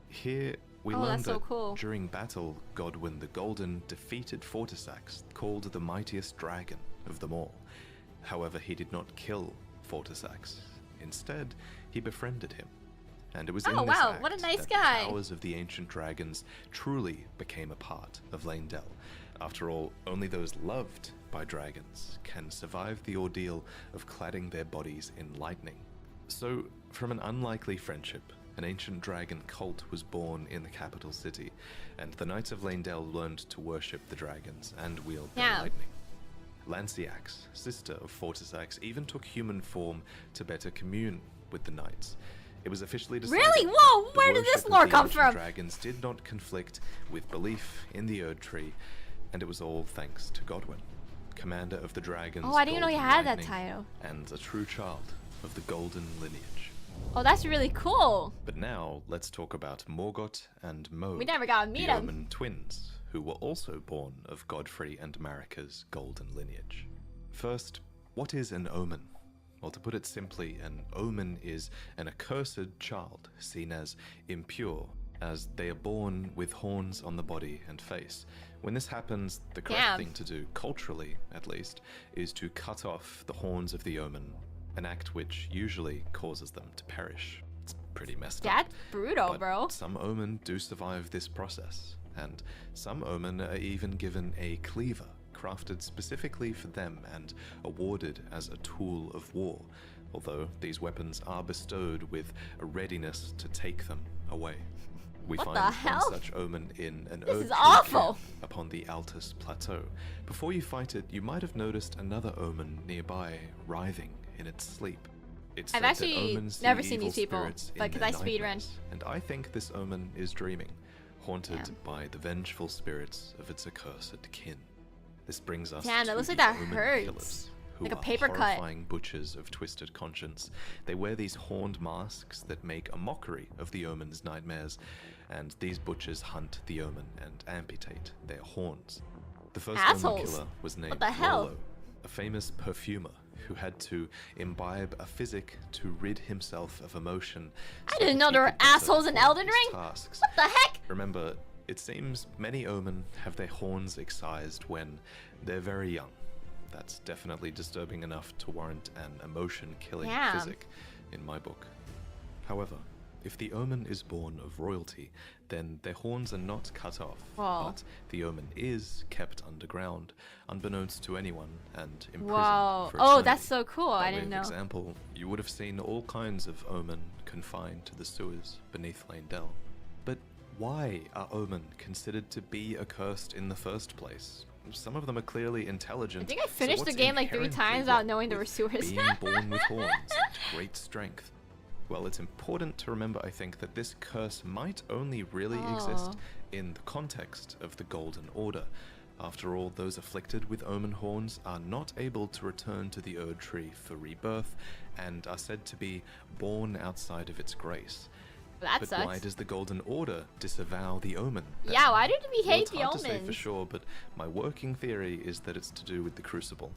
Here, we Oh, learn that's so that cool. during battle, Godwyn the Golden defeated Fortisax, called the mightiest dragon of them all. However, he did not kill Fortisax. Instead, he befriended him. And it was in Oh, this wow, act what a nice that guy. the powers of the ancient dragons truly became a part of Leyndell. After all, only those loved by dragons can survive the ordeal of cladding their bodies in lightning. So, from an unlikely friendship, an ancient dragon cult was born in the capital city, and the Knights of Leyndell learned to worship the dragons and wield their Yeah. lightning. Lanciax, sister of Fortisax, even took human form to better commune with the knights. It was officially decided Really? Whoa, that where the did this worship of lore the come ancient from? Dragons did not conflict with belief in the Erd Tree, and it was all thanks to Godwyn, commander of the dragons. Oh, I didn't know he Golden had that Lightning, title. and a true child of the golden lineage. Oh, that's really cool. But now let's talk about Morgoth and Mohg, We never got to meet the him. Omen twins, who were also born of Godfrey and Marika's golden lineage. First, what is an omen? Well, to put it simply, an omen is an accursed child, seen as impure, as they are born with horns on the body and face. When this happens, the correct Damn. thing to do, culturally at least, is to cut off the horns of the omen, an act which usually causes them to perish. It's pretty messed up. That's brutal, But bro. some omen do survive this process, and some omen are even given a cleaver, crafted specifically for them and awarded as a tool of war, although these weapons are bestowed with a readiness to take them away. We What find the hell? one such omen in an This Erd is Tree awful. camp upon the Altus Plateau. Before you fight it, you might have noticed another omen nearby, writhing in its sleep. It's I've said that actually omens never see seen evil these people, spirits in but 'cause their I speedrun. nightmares, and I think this omen is dreaming, haunted Damn. by the vengeful spirits of its accursed kin. This brings us Damn, to that looks the like that Omen hurts. Killers, who Like a are paper cut. horrifying butchers of twisted conscience. They wear these horned masks that make a mockery of the Omen's nightmares, and these butchers hunt the Omen and amputate their horns. The first Omen Assholes. killer was named the hell? Rollo, a famous perfumer who had to imbibe a physic to rid himself of emotion. I so didn't that know he there were could better assholes in perform Elden his Ring. tasks. What the heck? Remember, it seems many Omen have their horns excised when they're very young. That's definitely disturbing enough to warrant an emotion-killing Yeah. physic in my book. However, if the omen is born of royalty, then their horns are not cut off, Whoa. but the omen is kept underground, unbeknownst to anyone, and imprisoned Whoa. for Oh, eternity. that's so cool. By I way didn't of know. example, you would have seen all kinds of omen confined to the sewers beneath Lane-Dell. But why are omen considered to be accursed in the first place? Some of them are clearly intelligent. I think I so finished the what's game like 3 inherently times without wrong knowing there were with sewers. being born with horns and great strength? Well, it's important to remember, I think, that this curse might only really exist in the context of the Golden Order. After all, those afflicted with omen horns are not able to return to the Erd Tree for rebirth, and are said to be born outside of its grace. That But sucks. why does the Golden Order disavow the omen, then? Yeah, why did we Well, hate it's the hard to say for omens? sure, but my working theory is that it's to do with the Crucible.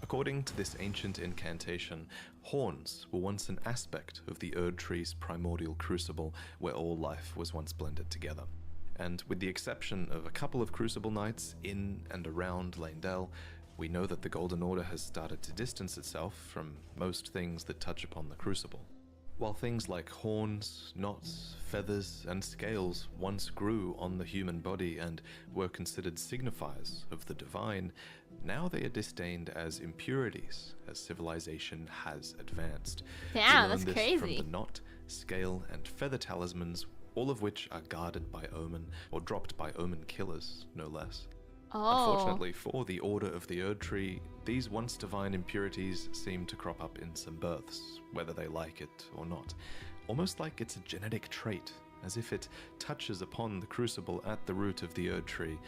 According to this ancient incantation, horns were once an aspect of the Erd Tree's primordial crucible, where all life was once blended together. And with the exception of a couple of Crucible nights in and around Lane-Dell, we know that the Golden Order has started to distance itself from most things that touch upon the Crucible. While things like horns, knots, feathers, and scales once grew on the human body and were considered signifiers of the divine, now they are disdained as impurities as civilization has advanced. We Damn, learn that's this crazy. From the knot, scale, and feather talismans, all of which are guarded by omen, or dropped by omen killers, no less. Oh. Unfortunately for the Order of the Erd Tree, these once divine impurities seem to crop up in some births, whether they like it or not. Almost like it's a genetic trait, as if it touches upon the crucible at the root of the Erd Tree.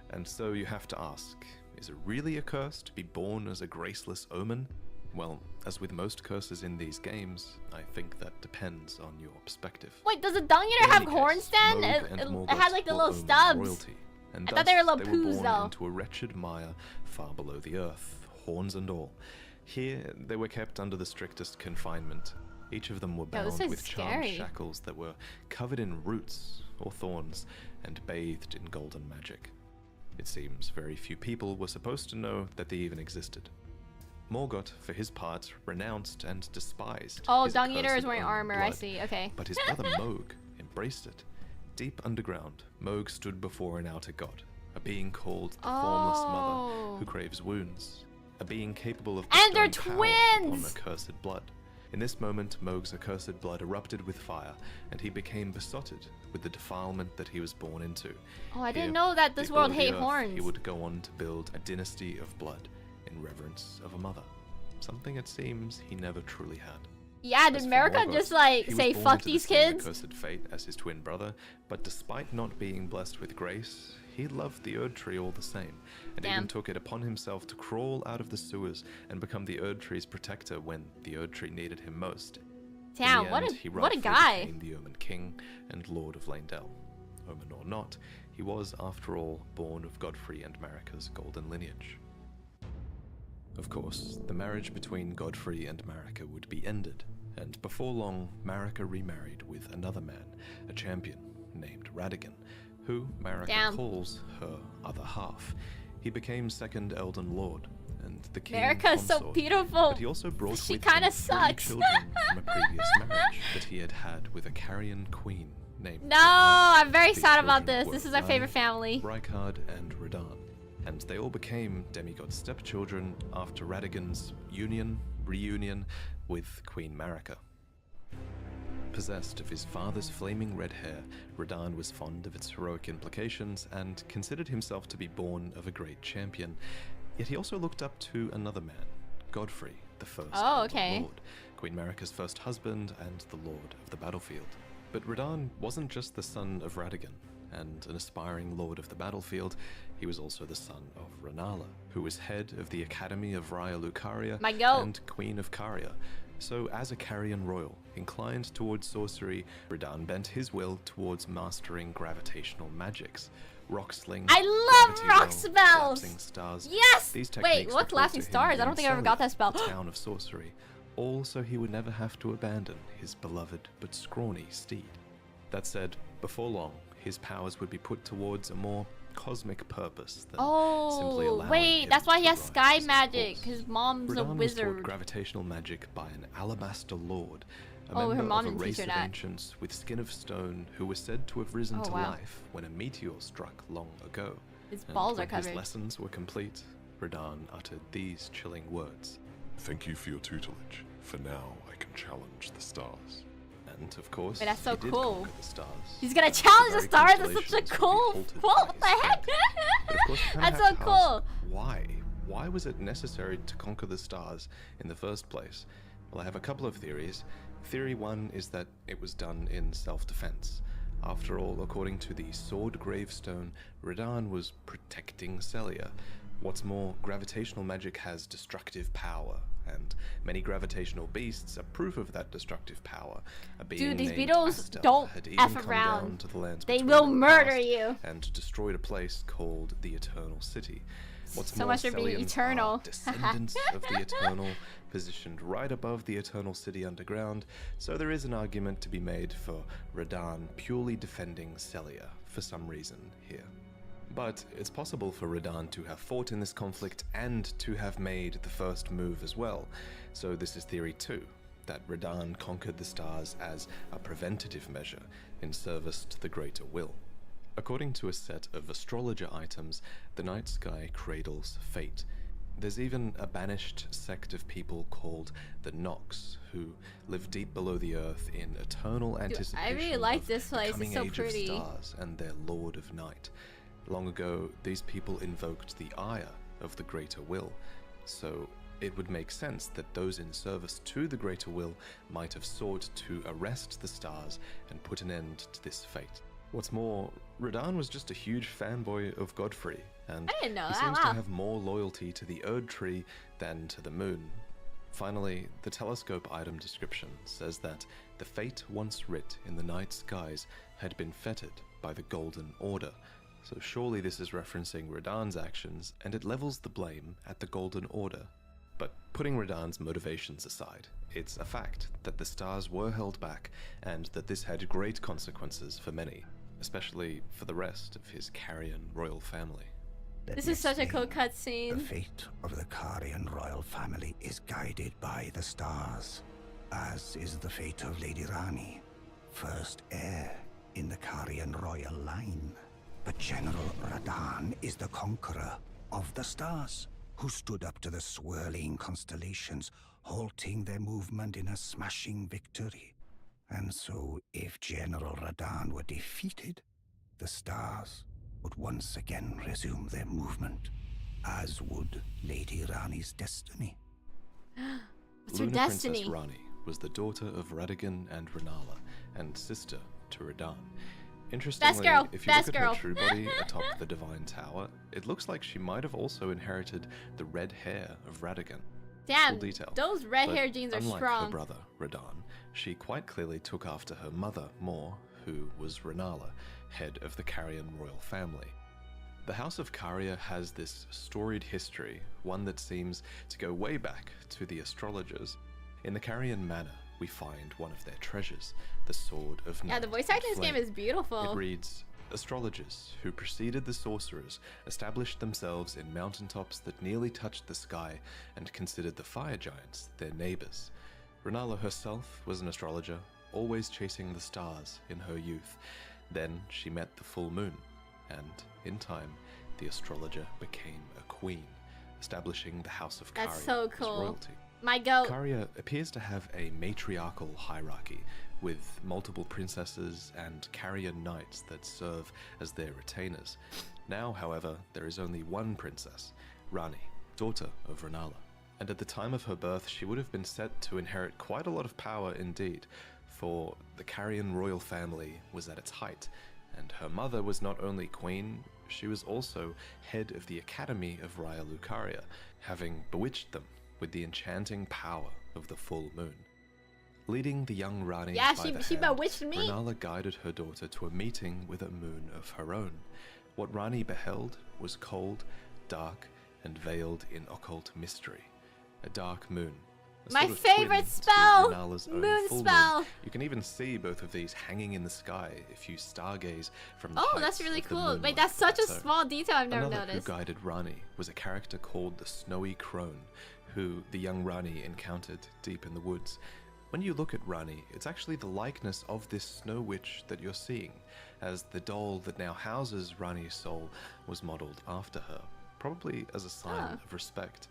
And so you have to ask, is it really a curse to be born as a graceless omen? Well, as with most curses in these games, I think that depends on your perspective. Wait, does the Dung Eater In have any horns case, then? Moog and It Morgoth had like the were little omen stubs. royalty, and I thought they were thus little they were poos, born though. into a wretched mire far below the earth, horns and all. Here, they were kept under the strictest confinement. Each of them were Yo, this bound is with charmed scary. shackles that were covered in roots or thorns and bathed in golden magic. It seems very few people were supposed to know that they even existed. Morgoth, for his part, renounced and despised Oh, his Dung Eater is accursed wearing own armor, I blood, see, okay. but his brother Moog embraced it. Deep underground, Moog stood before an outer god, a being called the Formless Mother, who craves wounds, a being capable of And they're bestowing power upon twins! accursed blood. In this moment, Moog's accursed blood erupted with fire, and he became besotted with the defilement that he was born into. Oh, I Here, didn't know that this the world All of the hate Earth, horns. He would go on to build a dynasty of blood in reverence of a mother, something it seems he never truly had. Yeah, did As for America Morgoth, just like he was say born fuck into the these same kids? accursed fate as his twin brother, but despite not being blessed with grace, he loved the Erd Tree all the same, and Damn. even took it upon himself to crawl out of the sewers and become the Erd Tree's protector when the Erd Tree needed him most. In Damn, the what end, a he what a rightfully guy. became the Omen King and Lord of Lane-Dell. Omen or not, he was, after all, born of Godfrey and Marika's golden lineage. Of course, the marriage between Godfrey and Marika would be ended, and before long, Marika remarried with another man, a champion named Radagon, who Marika Damn. calls her other half. He became second Elden Lord, and the king Marika is so consort, beautiful. but he also brought She with kinda him 3 sucks. children from a previous marriage that he had with a Carian queen named No, Radahn. I'm very These sad about children this. were This is our Rani, favorite family. Rykard and Radahn, and they all became demigod stepchildren after Radagon's reunion with Queen Marika. Possessed of his father's flaming red hair, Radahn was fond of its heroic implications and considered himself to be born of a great champion. Yet he also looked up to another man, Godfrey, the first Oh, Elder okay. Lord, Queen Marika's first husband and the Lord of the battlefield. But Radahn wasn't just the son of Radagon and an aspiring Lord of the battlefield, he was also the son of Renala, who was head of the Academy of Raya Lucaria My goat. and Queen of Caria. So as a Carian royal, inclined towards sorcery, Radahn bent his will towards mastering gravitational magics. Rock sling, I love gravity rock well, spells! collapsing stars. Yes! These Wait, techniques what's were taught lasting to him stars? I don't in think I ever got that spell. the town of sorcery. All so he would never have to abandon his beloved but scrawny steed. That said, before long, his powers would be put towards a more cosmic purpose than simply Oh, allowing wait, him that's why to he has rise sky his magic. course. His mom's a Radahn was taught wizard. gravitational magic by an alabaster lord, a Oh, her member mom of a didn't teach race her of that. ancients with skin of stone who was said to have risen Oh, to wow. life when a meteor struck long ago. His And balls are when his covered. lessons were complete, Radahn uttered these chilling words. Thank you for your tutelage. For now, I can challenge the stars. And of course, Wait, that's so he did cool. conquer the stars. He's gonna And challenge the very stars. That's such a constellations would be cool halted quote. by What the his heck? strength. But of course, you kinda That's have so to cool. ask, why? Why was it necessary to conquer the stars in the first place? Well, I have a couple of theories. Theory one is that it was done in self-defense. After all, according to the sword gravestone, Radahn was protecting Celia. What's more, gravitational magic has destructive power, and many gravitational beasts are proof of that destructive power. A being Dude, these named beetles Astel don't had even F come around. down to the lands They between will and murder past you. and destroyed a place called the Eternal City. What's So more, much for being Celians eternal. are descendants of the Eternal, positioned right above the Eternal City underground, so there is an argument to be made for Radahn purely defending Celia for some reason here. But it's possible for Radahn to have fought in this conflict and to have made the first move as well. So this is theory 2, that Radahn conquered the stars as a preventative measure in service to the greater will. According to a set of astrologer items, the night sky cradles fate. There's even a banished sect of people called the Nox, who live deep below the earth in eternal anticipation really like of this place, the coming it's so age pretty. of stars and their Lord of Night. Long ago, these people invoked the ire of the greater will, so it would make sense that those in service to the greater will might have sought to arrest the stars and put an end to this fate. What's more, Radahn was just a huge fanboy of Godfrey, and I didn't know he that, seems wow. to have more loyalty to the Erd Tree than to the moon. Finally, the telescope item description says that the fate once writ in the night skies had been fettered by the Golden Order, so surely this is referencing Radahn's actions, and it levels the blame at the Golden Order. But putting Radahn's motivations aside, it's a fact that the stars were held back, and that this had great consequences for many, especially for the rest of his Carrion royal family. This is such a cool The cutscene. fate of the Carian royal family is guided by the stars, as is the fate of Lady Rani, first heir in the Carian royal line. But General Radahn is the conqueror of the stars, who stood up to the swirling constellations, halting their movement in a smashing victory. And so, if General Radahn were defeated, the stars would once again resume their movement, as would Lady Rani's destiny. What's her Luna destiny? Princess Rani was the daughter of Radagon and Renala, and sister to Radahn. Interestingly, girl, if you best look at girl. her true body atop the Divine Tower, it looks like she might have also inherited the red hair of Radagon. Damn, Full detail. those red But hair genes are unlike strong. her brother, Radahn, she quite clearly took after her mother more, who was Renala, head of the Carrion royal family. The House of Caria has this storied history, one that seems to go way back to the astrologers. In the Carrion Manor, we find one of their treasures, the Sword of Yeah, Night the voice and acting in this game Flame. is beautiful. It reads, astrologers who preceded the sorcerers established themselves in mountaintops that nearly touched the sky and considered the fire giants their neighbors. Renala herself was an astrologer, always chasing the stars in her youth. Then she met the full moon, and in time, the astrologer became a queen, establishing the House of Caria That's so as cool. royalty. My goat. Caria appears to have a matriarchal hierarchy, with multiple princesses and Carrion knights that serve as their retainers. Now, however, there is only one princess, Rani, daughter of Renala. And at the time of her birth, she would have been set to inherit quite a lot of power indeed, for the Carrion royal family was at its height, and her mother was not only queen, she was also head of the Academy of Raya Lucaria, having bewitched them with the enchanting power of the full moon. Leading the young Rani Yeah, by the she hand, bewitched me. Renala guided her daughter to a meeting with a moon of her own. What Rani beheld was cold, dark, and veiled in occult mystery. A dark moon, A My sort of favorite twin to spell! Renala's own Moon full spell! You can even see both of these hanging in the sky if you stargaze from the Oh, heights that's really of the cool. Wait, Moonlight that's such a Plateau. small detail I've never Another noticed. who guided Rani was a character called the Snowy Crone, who the young Rani encountered deep in the woods. When you look at Rani, it's actually the likeness of this snow witch that you're seeing, as the doll that now houses Rani's soul was modelled after her, probably as a sign of respect.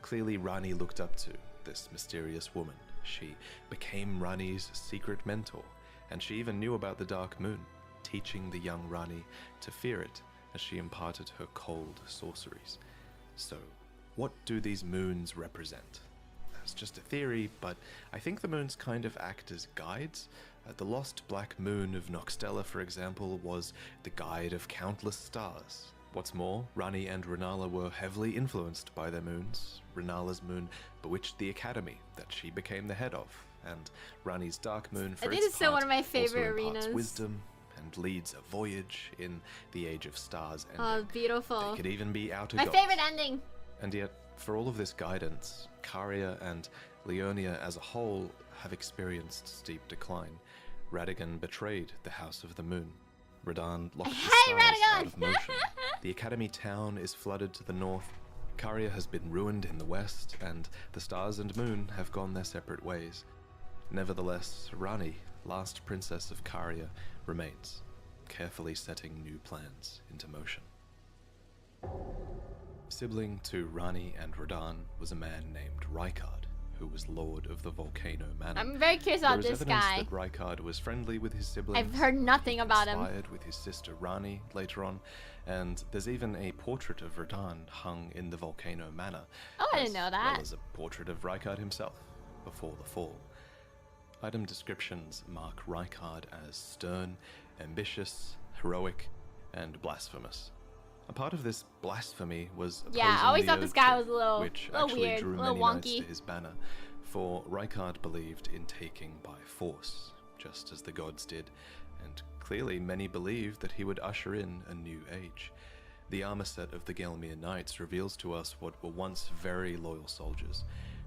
Clearly Rani looked up to this mysterious woman. She became Rani's secret mentor, and she even knew about the Dark Moon, teaching the young Rani to fear it as she imparted her cold sorceries. So, what do these moons represent? That's just a theory, but I think the moons kind of act as guides. The lost black moon of Noxtella, for example, was the guide of countless stars. What's more, Rani and Renala were heavily influenced by their moons. Renala's moon bewitched the academy that she became the head of, and Rani's dark moon, for This its is still part, one of my favorite also imparts arenas. wisdom and leads a voyage in the Age of Stars ending. Oh, beautiful. They could even be outer My gods. favorite ending. And yet, for all of this guidance, Caria and Leonia as a whole have experienced steep decline. Radagon betrayed the House of the Moon. Radahn locked the stars out of motion. The Academy town is flooded to the north. Caria has been ruined in the west, and the stars and moon have gone their separate ways. Nevertheless, Rani, last princess of Caria, remains, carefully setting new plans into motion. Sibling to Rani and Radahn was a man named Rykard, who was lord of the Volcano Manor. I'm very curious about There is this evidence guy. that Rykard was friendly with his siblings. I've heard nothing about him. Conspired with his sister Rani later on, and there's even a portrait of Radahn hung in the Volcano Manor. Oh, I didn't know As that. well as a portrait of Rykard himself before the fall. Item descriptions mark Rykard as stern, ambitious, heroic, and blasphemous. A part of this blasphemy was Yeah, I opposing always the thought this Erd guy Tree, was a little which actually weird, drew a little many knights wonky. to his banner, for Rykard believed in taking by force, just as the gods did, and clearly many believed that he would usher in a new age. The armor set of the Gelmir Knights reveals to us what were once very loyal soldiers.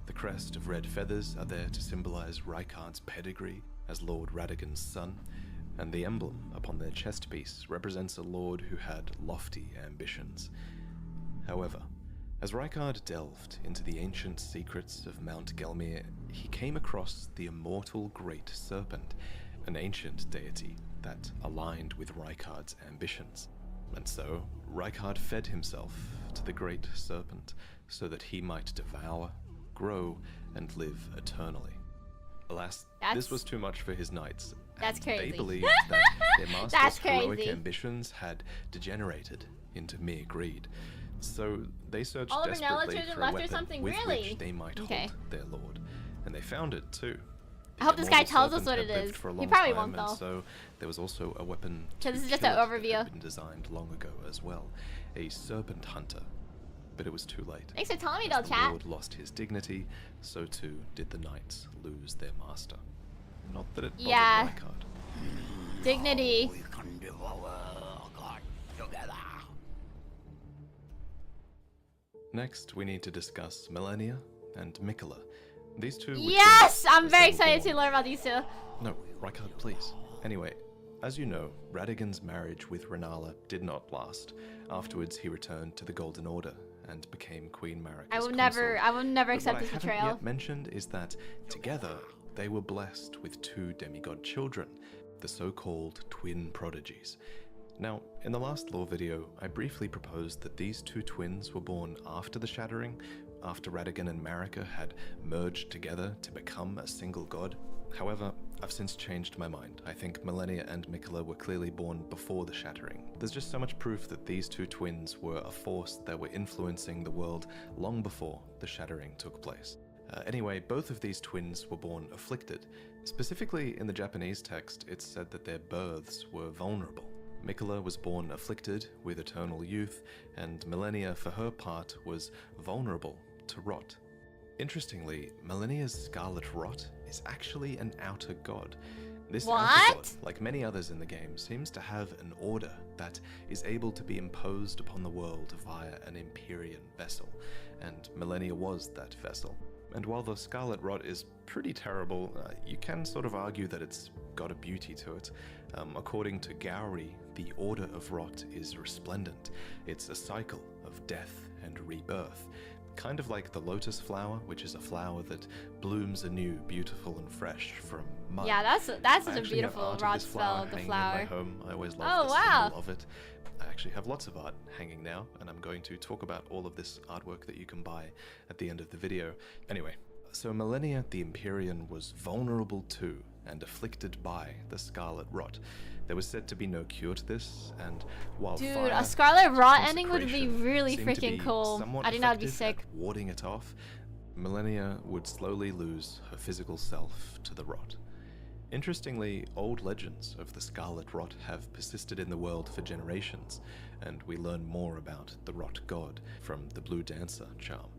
The crest of red feathers are there to symbolize Rykard's pedigree as Lord Radagon's son, and the emblem upon their chest piece represents a lord who had lofty ambitions. However, as Rykard delved into the ancient secrets of Mount Gelmir, he came across the immortal Great Serpent, an ancient deity that aligned with Rykard's ambitions. And so, Rykard fed himself to the Great Serpent so that he might devour, grow, and live eternally. Alas, this was too much for his knights. That's and crazy. They believed that their master's That's heroic crazy. ambitions had degenerated into mere greed. So they searched All of Renella's desperately children for a left or weapon something? with Really? which they might Okay. hold their lord. And they found it too. I hope this guy immortal tells us serpent what had it lived is. for a He long probably time, won't, and though. so there was also a weapon So to this is just kill an it that overview. had been designed long ago as well. A serpent hunter. But it was too late. Thanks for telling me, As though, the chat. Lord lost his dignity, so too did the knights lose their master. Not that it bothered Yeah. Rykard. Dignity. We can devour God together. Next, we need to discuss Millennia and Mikola. These two were Yes! twins I'm as very they were excited to born. learn about these two. No, Rykard, please. Anyway, as you know, Radagon's marriage with Renala did not last. Afterwards, he returned to the Golden Order and became Queen Marika's I will consort. never But accept what this I haven't betrayal. yet mentioned is that together they were blessed with two demigod children, the so-called twin prodigies. Now, in the last lore video, I briefly proposed that these two twins were born after the Shattering, after Radagon and Marika had merged together to become a single god. However, I've since changed my mind. I think Millennia and Mikola were clearly born before the Shattering. There's just so much proof that these two twins were a force that were influencing the world long before the Shattering took place. Anyway, both of these twins were born afflicted. Specifically, in the Japanese text, it's said that their births were vulnerable. Mikola was born afflicted with eternal youth, and Millennia, for her part, was vulnerable to rot. Interestingly, Millennia's scarlet rot is actually an outer god. This outer god, like many others in the game, seems to have an order that is able to be imposed upon the world via an Empyrean vessel, and Millennia was that vessel. And while the Scarlet Rot is pretty terrible, you can sort of argue that it's got a beauty to it. According to Gowry, the Order of Rot is resplendent. It's a cycle of death and rebirth. Kind of like the lotus flower, which is a flower that blooms anew, beautiful and fresh from mud. Yeah, that's such a beautiful rot spell, the flower. In my home. I always love the symbol of it. I actually have lots of art hanging now, and I'm going to talk about all of this artwork that you can buy at the end of the video. Anyway, so millennia the Empyrean was vulnerable to and afflicted by the Scarlet Rot. There was said to be no cure to this, and while dude, fire, a Scarlet Rot ending would be really freaking cool. I think that would be sick. Warding it off, millennia would slowly lose her physical self to the rot. Interestingly, old legends of the Scarlet Rot have persisted in the world for generations, and we learn more about the Rot God from the Blue Dancer charm.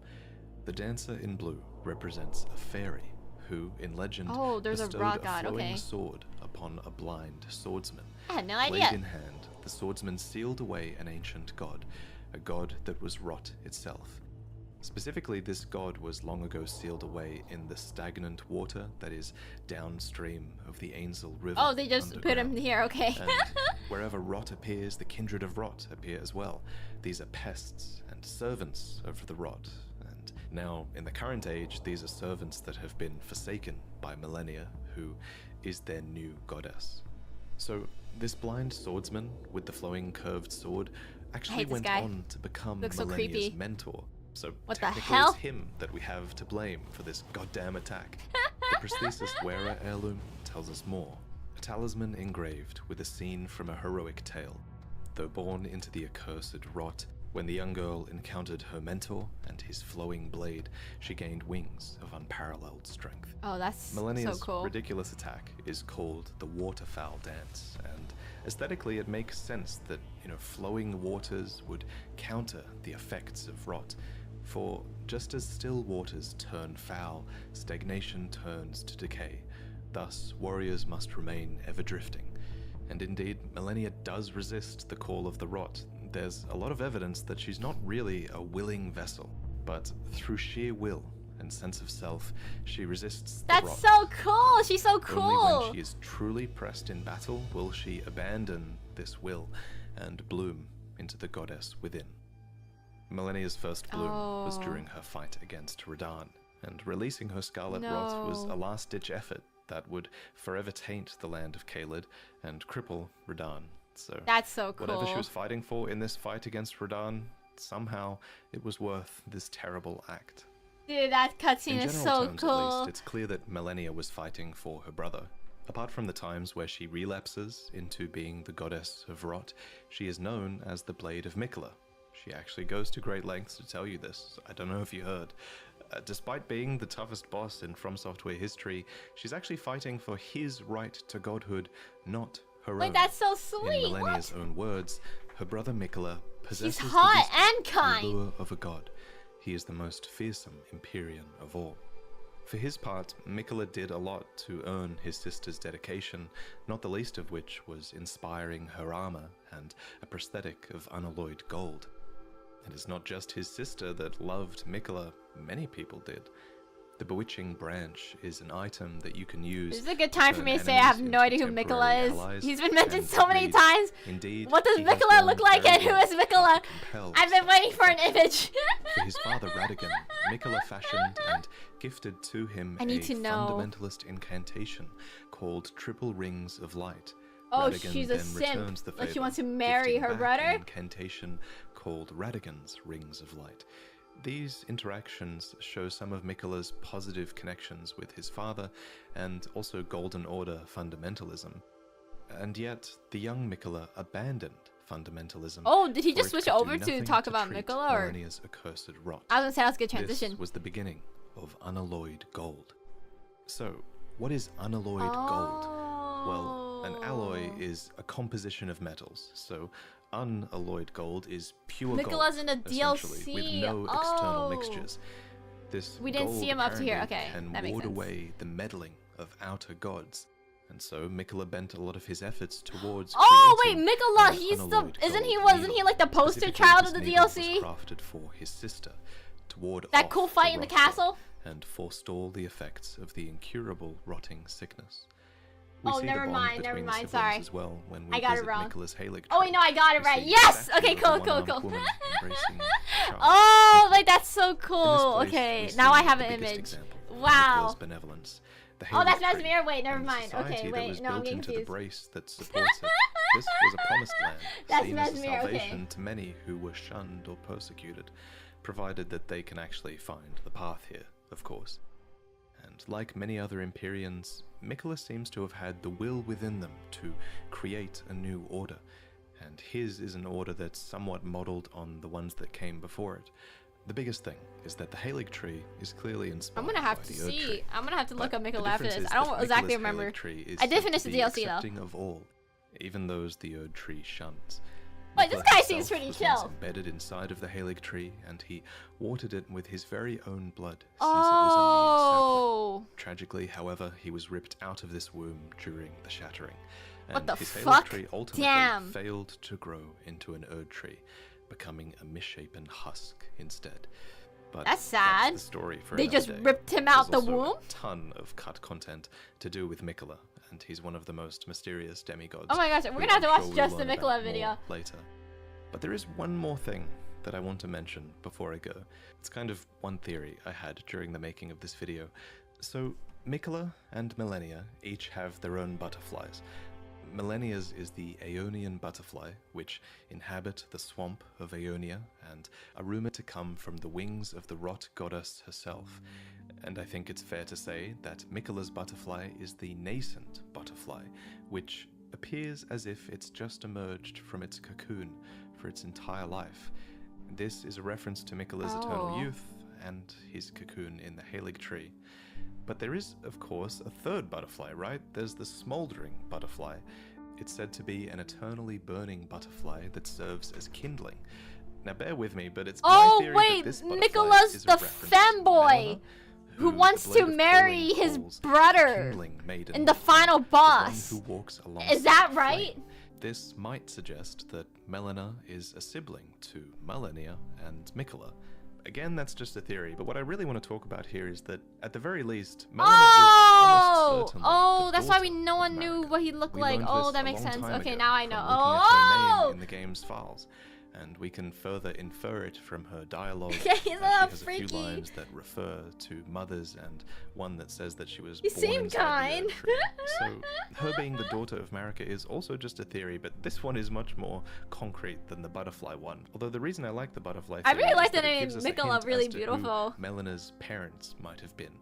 The Dancer in blue represents a fairy who, in legend, bestowed a flowing sword upon a blind swordsman. I had no Blade idea. in hand, the swordsman sealed away an ancient god, a god that was rot itself. Specifically, this god was long ago sealed away in the stagnant water that is downstream of the Ainsel River. Oh, they just put him here, okay. And wherever rot appears, the kindred of rot appear as well. These are pests and servants of the rot. And now, in the current age, these are servants that have been forsaken by millennia, who is their new goddess. So, this blind swordsman with the flowing curved sword actually went on to become millennia's mentor. So what the technically hell? It's him that we have to blame for this goddamn attack. The prosthesis wearer heirloom tells us more. A talisman engraved with a scene from a heroic tale. Though born into the accursed rot, when the young girl encountered her mentor and his flowing blade, she gained wings of unparalleled strength. Oh, that's Millennia's so cool. ridiculous attack is called the Waterfowl Dance, and aesthetically it makes sense that, flowing waters would counter the effects of rot. For just as still waters turn foul, stagnation turns to decay. Thus, warriors must remain ever drifting. And indeed, millennia does resist the call of the rot. There's a lot of evidence that she's not really a willing vessel, but through sheer will and sense of self, she resists the rot. That's so cool! She's so cool! Only when she is truly pressed in battle will she abandon this will and bloom into the goddess within. Millennia's first bloom was during her fight against Radahn, and releasing her Scarlet Rot was a last-ditch effort that would forever taint the land of Caelid and cripple Radahn. So that's so cool. Whatever she was fighting for in this fight against Radahn, somehow it was worth this terrible act. Dude, that cutscene is so terms, cool. At least, it's clear that Millennia was fighting for her brother. Apart from the times where she relapses into being the goddess of rot, she is known as the Blade of Miquella. She actually goes to great lengths to tell you this. I don't know if you heard. Despite being the toughest boss in From Software history, she's actually fighting for his right to godhood, not her own. Wait, that's so sweet. In Millennia's own words, her brother Miquella possesses He's hot the and kind. allure of a god. He is the most fearsome Empyrean of all. For his part, Miquella did a lot to earn his sister's dedication, not the least of which was inspiring her armor and a prosthetic of unalloyed gold. And it's not just his sister that loved Miquella, many people did. The Bewitching Branch is an item that you can use. This is a good time for me to say I have no idea who Miquella is. He's been mentioned so many times. Indeed, what does Miquella look like and who is Miquella? I've been waiting for an image. For his father Radagon, Miquella fashioned and gifted to him a fundamentalist incantation called Triple Rings of Light. Oh, Radagon she's a then simp. returns the Like she favor, wants to marry gifting her back brother? an incantation called Radagon's Rings of Light. These interactions show some of Miquella's positive connections with his father and also Golden Order fundamentalism. And yet, the young Miquella abandoned fundamentalism. Oh, did he for just it switch could do over to nothing talk about treat Miquella, or? Millennia's accursed rot. I was gonna say that was a good transition. This was the beginning of unalloyed gold. So, what is unalloyed gold? Well, an alloy is a composition of metals, so unalloyed gold is pure Miquella's gold, in the essentially, with DLC. no external mixtures. This We didn't see gold him up to here. apparently Okay, can that makes ward sense. away the meddling of outer gods, and so Miquella bent a lot of his efforts towards. Oh wait, creating Miquella, an he's the unalloyed wasn't gold he needle. like the poster Specifically, child this of the needle was DLC? crafted for his sister to ward That off cool fight in the rot god castle? and forestall the effects of the incurable rotting sickness. We Oh, see never the bond mind, between never the mind, siblings sorry. as well when we I got it visit wrong. Miquella's Halig Oh wait, no, I got it We right. see Yes. the Okay, statue of cool, a cool, one-armed cool. woman embracing child. Oh, like that's so In this cool. place, Okay, we now I see have the an biggest image. example of Wow. Miquella's benevolence. The Oh, that's Halig tree, Mesmer. Wait, never and the mind. society Okay, that wait. was No, I'm built getting into the confused. brace that supports it. This was a promised land, That's seen as a Mesmer, okay. salvation to many who were shunned or persecuted, provided that they can actually find the path here, of course. And like many other Empyreans, Miquella seems to have had the will within them to create a new order, and his is an order that's somewhat modelled on the ones that came before it. The biggest thing is that the Halig tree is clearly inspired I'm gonna have by to the Erd see. tree. I'm gonna have to look But up the Miquella after difference this. is I don't that exactly Miquella's remember. Halig tree is I did said finish to the be DLC though. accepting of all, even those the Erd tree shuns. Wait, this Miquella guy himself seems pretty was once chill. embedded inside of the Halig tree, and he watered it with his very own blood since Oh. it was a mere sapling. Tragically, however, he was ripped out of this womb during the shattering, and What the his fuck? Halig tree ultimately Damn. failed to grow into an Erd tree, becoming a misshapen husk instead. But That's sad. the story for They another just day. ripped him out There's the also womb? A ton of cut content to do with Miquella, and he's one of the most mysterious demigods. Oh my gosh, we're who gonna have to I'm watch sure we'll just the learn Miquella about video. more later. But there is one more thing that I want to mention before I go. It's kind of one theory I had during the making of this video. So Miquella and Millennia each have their own butterflies. Millennia's is the Aeonian butterfly, which inhabit the swamp of Aeonia and are rumored to come from the wings of the rot goddess herself. And I think it's fair to say that Miquella's butterfly is the nascent butterfly, which appears as if it's just emerged from its cocoon for its entire life. This is a reference to Miquella's eternal youth and his cocoon in the Halig tree. But there is, of course, a third butterfly, right? There's the smouldering butterfly. It's said to be an eternally burning butterfly that serves as kindling. Now bear with me, but it's my theory that this butterfly Miquella's is a the reference femboy to who the wants blade to of marry falling his coals, brother kindling maiden, in the final the boss. one who walks Is that alongside right? flame. This might suggest that Melina is a sibling to Millennia and Miquella. Again, that's just a theory, but what I really want to talk about here is that, at the very least, Melina is almost certainly Oh, the that's why daughter no one of knew Marika. what he looked We like. learned Oh, this that a makes long sense. time Okay, ago now I from know. looking at her name Oh! in the game's files, and we can further infer it from her dialogue. Okay, he's as a little she has a freaky. few lines that refer to mothers, and one that says that she was You born seem inside the kind. Erd tree. So, her being the daughter of Marika is also just a theory, but this one is much more concrete than the butterfly one. Although the reason I like the butterfly I theory really is like that the it name gives us a Miquella, hint really as to who beautiful. Melina's parents might have been.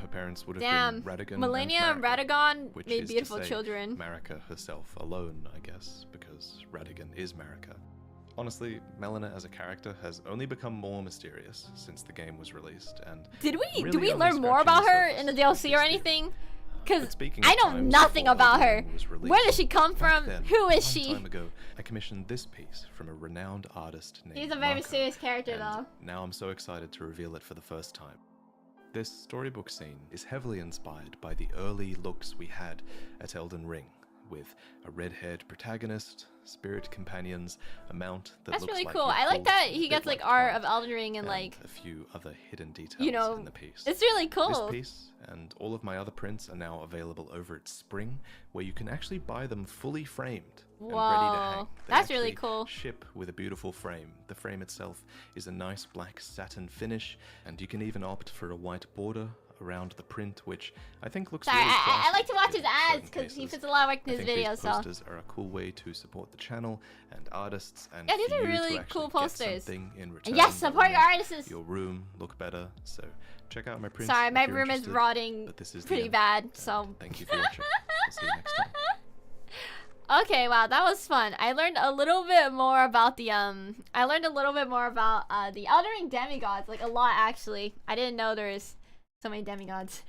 Her parents would have Damn, been Radagon Millennia and Marika, Radagon which made is to beautiful say children. Marika herself alone, I guess, because Radagon is Marika. Honestly, Melina as a character has only become more mysterious since the game was released, and Did really do we only learn more scratching about the her surface in the of DLC this or theory. anything? But Because speaking I of know times nothing before about her. Elden Ring was Where released, does she come back from? then, Who is a long she? time ago, I commissioned this piece from a renowned artist named She's a very Marco, mysterious character, and though. now I'm so excited to reveal it for the first time. This storybook scene is heavily inspired by the early looks we had at Elden Ring, with a red-haired protagonist, spirit companions, a mount that That's looks really like cool. your I like cult, that a he bit gets like like art Twilight, of Elden Ring and like, a few other hidden details you know, in the piece. it's really This cool. piece and all of my other prints are now available over at Spring, where you can actually buy them fully framed and ready to Whoa, hang. They that's really actually cool. Ship with a beautiful frame. The frame itself is a nice black satin finish, and you can even opt for a white border around the print, which I think looks Sorry, really I classy like to watch in his ads certain because he cases. puts a lot of work in I his think videos. these So posters are a cool way to support the channel and artists, and yeah, these for are you to really actually cool get posters. something in return Yes, that support will your make artists. your room look better. So check out my prints. Sorry, if my you're room is interested, rotting but this is the pretty end. bad. And So thank you for watching. I'll see you next time. okay, wow, that was fun. I learned a little bit more about the the Elden Ring demigods, like a lot actually. I didn't know there was so many demigods.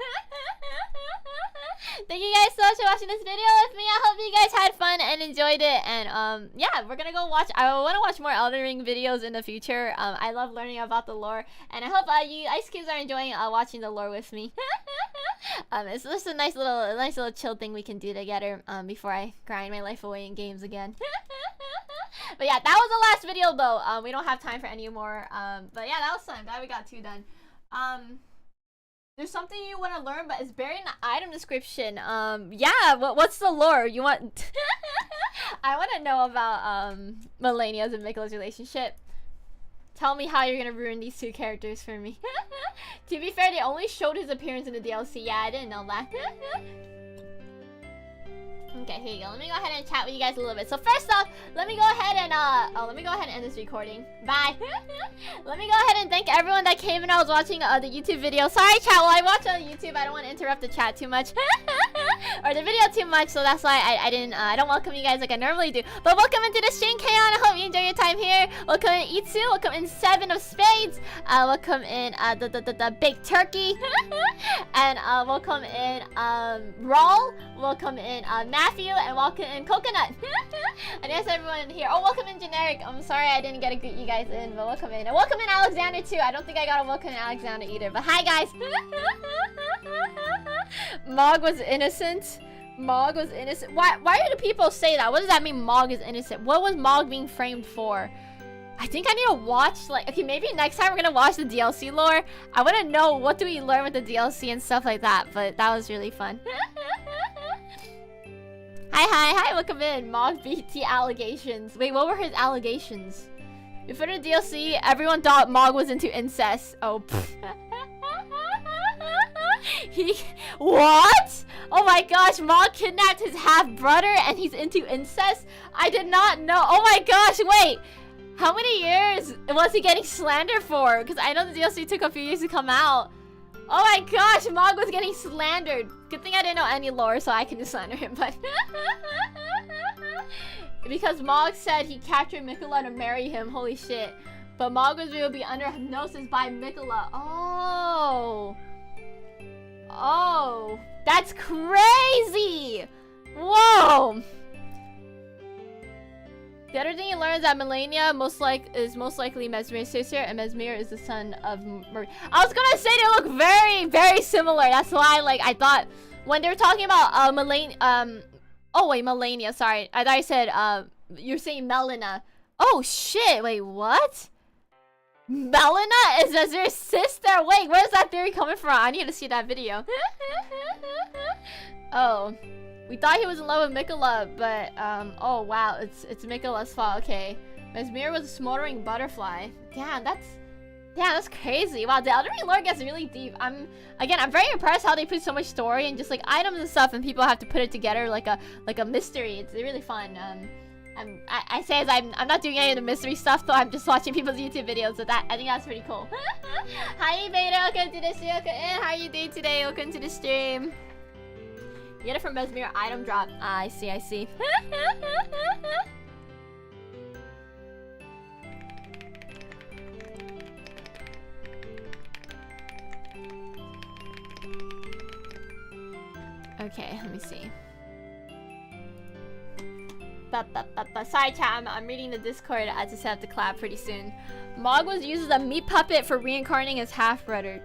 Thank you guys so much for watching this video with me. I hope you guys had fun and enjoyed it. And yeah, we're gonna go watch. I want to watch more Elden Ring videos in the future. I love learning about the lore, and I hope you Ice Cubes are enjoying watching the lore with me. It's just a nice little chill thing we can do together before I grind my life away in games again. But yeah, that was the last video though. We don't have time for any more. But yeah, that was fun. Glad we got 2 done. There's something you want to learn, but it's buried in the item description. Yeah, what's the lore? You want... I want to know about, Melania's and Mikola's relationship. Tell me how you're gonna ruin these two characters for me. To be fair, they only showed his appearance in the DLC. Yeah, I didn't know that. Okay, here you go. Let me go ahead and chat with you guys a little bit. So first off, let me go ahead and let me go ahead and end this recording. Bye. Let me go ahead and thank everyone that came and I was watching the YouTube video. Sorry, chat. While I watch on YouTube, I don't want to interrupt the chat too much or the video too much. So that's why I don't welcome you guys like I normally do. But welcome into the stream, Kaon. I hope you enjoy your time here. Welcome in Itsu. Welcome in 7 of Spades. Welcome in the Big Turkey. And welcome in Rawl. Welcome in Matthew, and welcome in Coconut. And yes, everyone here. Oh, welcome in Generic. I'm sorry I didn't get to greet you guys in, but welcome in. And welcome in Alexander too. I don't think I got a welcome in Alexander either, but hi guys. Mog was innocent. Mog was innocent. Why do people say that? What does that mean, Mog is innocent? What was Mog being framed for? I think I need to watch, like, okay, maybe next time we're gonna watch the DLC lore. I want to know what do we learn with the DLC and stuff like that, but that was really fun. Hi, welcome in. Mog BT allegations. Wait, what were his allegations? Before the DLC, everyone thought Mog was into incest. Oh, what? Oh my gosh, Mog kidnapped his half-brother and he's into incest? I did not know. Oh my gosh, wait. How many years was he getting slandered for? Because I know the DLC took a few years to come out. Oh my gosh, Mog was getting slandered. Good thing I didn't know any lore, so I can just slander him, but... Because Mog said he captured Mikola to marry him, holy shit. But Mog will be under hypnosis by Mikola. Oh. Oh. That's crazy! Whoa! The other thing you learn is that Melania is most likely Mesmer's sister, and Mesmer is the son of Marie. I was gonna say they look very, very similar. That's why, like, I thought when they were talking about Melania, oh wait, Melania. Sorry, I thought I said you're saying Melina. Oh shit! Wait, what? Melina is Mesmer's sister. Wait, where's that theory coming from? I need to see that video. Oh. We thought he was in love with Mikola, but, oh wow, it's Mikola's fault, okay. Mesmer was a smoldering butterfly. Damn, that's crazy. Wow, the Elden Ring lore gets really deep. I'm very impressed how they put so much story and just, like, items and stuff, and people have to put it together like a mystery. It's really fun. I say as I'm not doing any of the mystery stuff, though. I'm just watching people's YouTube videos, so I think that's pretty cool. Hi, Beta, welcome to the stream. How are you doing today? Welcome to the stream. Get it from Mesmer item drop. Ah, I see. Okay, let me see. Sorry, chat. I'm reading the Discord. I just have to clap pretty soon. Mog was used as a meat puppet for reincarnating his half-brother.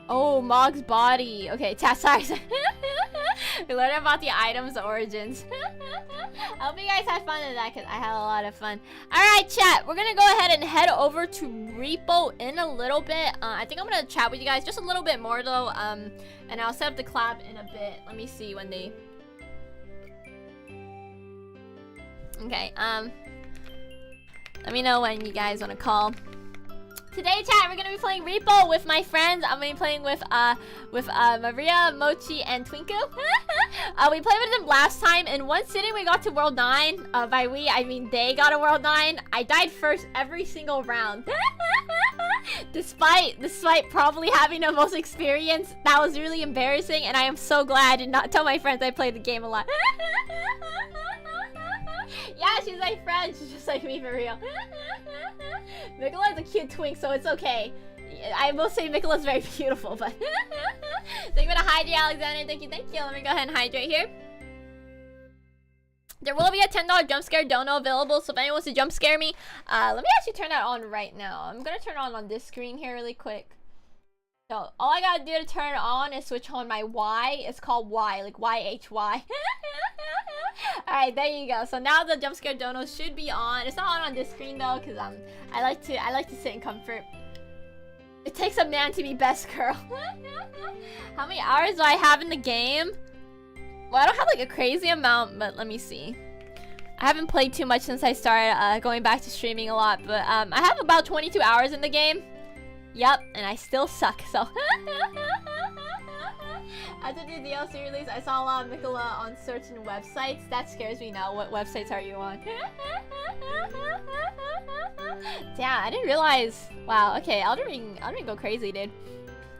Oh, Mog's body. Okay, chat, sorry. We learned about the items' origins. I hope you guys had fun with that, because I had a lot of fun. Alright, chat. We're going to go ahead and head over to Repo in a little bit. I think I'm going to chat with you guys just a little bit more, though. And I'll set up the collab in a bit. Let me see when they... Okay, let me know when you guys want to call. Today, chat, we're gonna be playing Repo with my friends. I'm gonna be playing with Maria, Mochi, and Twinku. We played with them last time. In one sitting, we got to World 9. By we, I mean they got to World 9. I died first every single round. Despite probably having the most experience, that was really embarrassing, and I am so glad I did not tell my friends I played the game a lot. Yeah, she's my friend. She's just like me for real. Mikola is a cute twink, so it's okay. I will say Mikola's very beautiful, but... Thank you for the hydrate, Alexander. Thank you. Let me go ahead and hydrate here. There will be a $10 jump scare dono available, so if anyone wants to jump scare me, let me actually turn that on right now. I'm gonna turn it on this screen here really quick. So all I gotta do to turn it on is switch on my Y. It's called Y, like YHY. Alright, there you go. So now the jump scare dono should be on. It's not on this screen though, because I like to sit in comfort. It takes a man to be best girl. How many hours do I have in the game? Well, I don't have like a crazy amount, but let me see. I haven't played too much since I started going back to streaming a lot, but I have about 22 hours in the game. Yep, and I still suck, so. After the DLC release, I saw a lot of Mikola on certain websites. That scares me now. What websites are you on? Damn, I didn't realize. Wow, okay, Elden Ring go crazy, dude.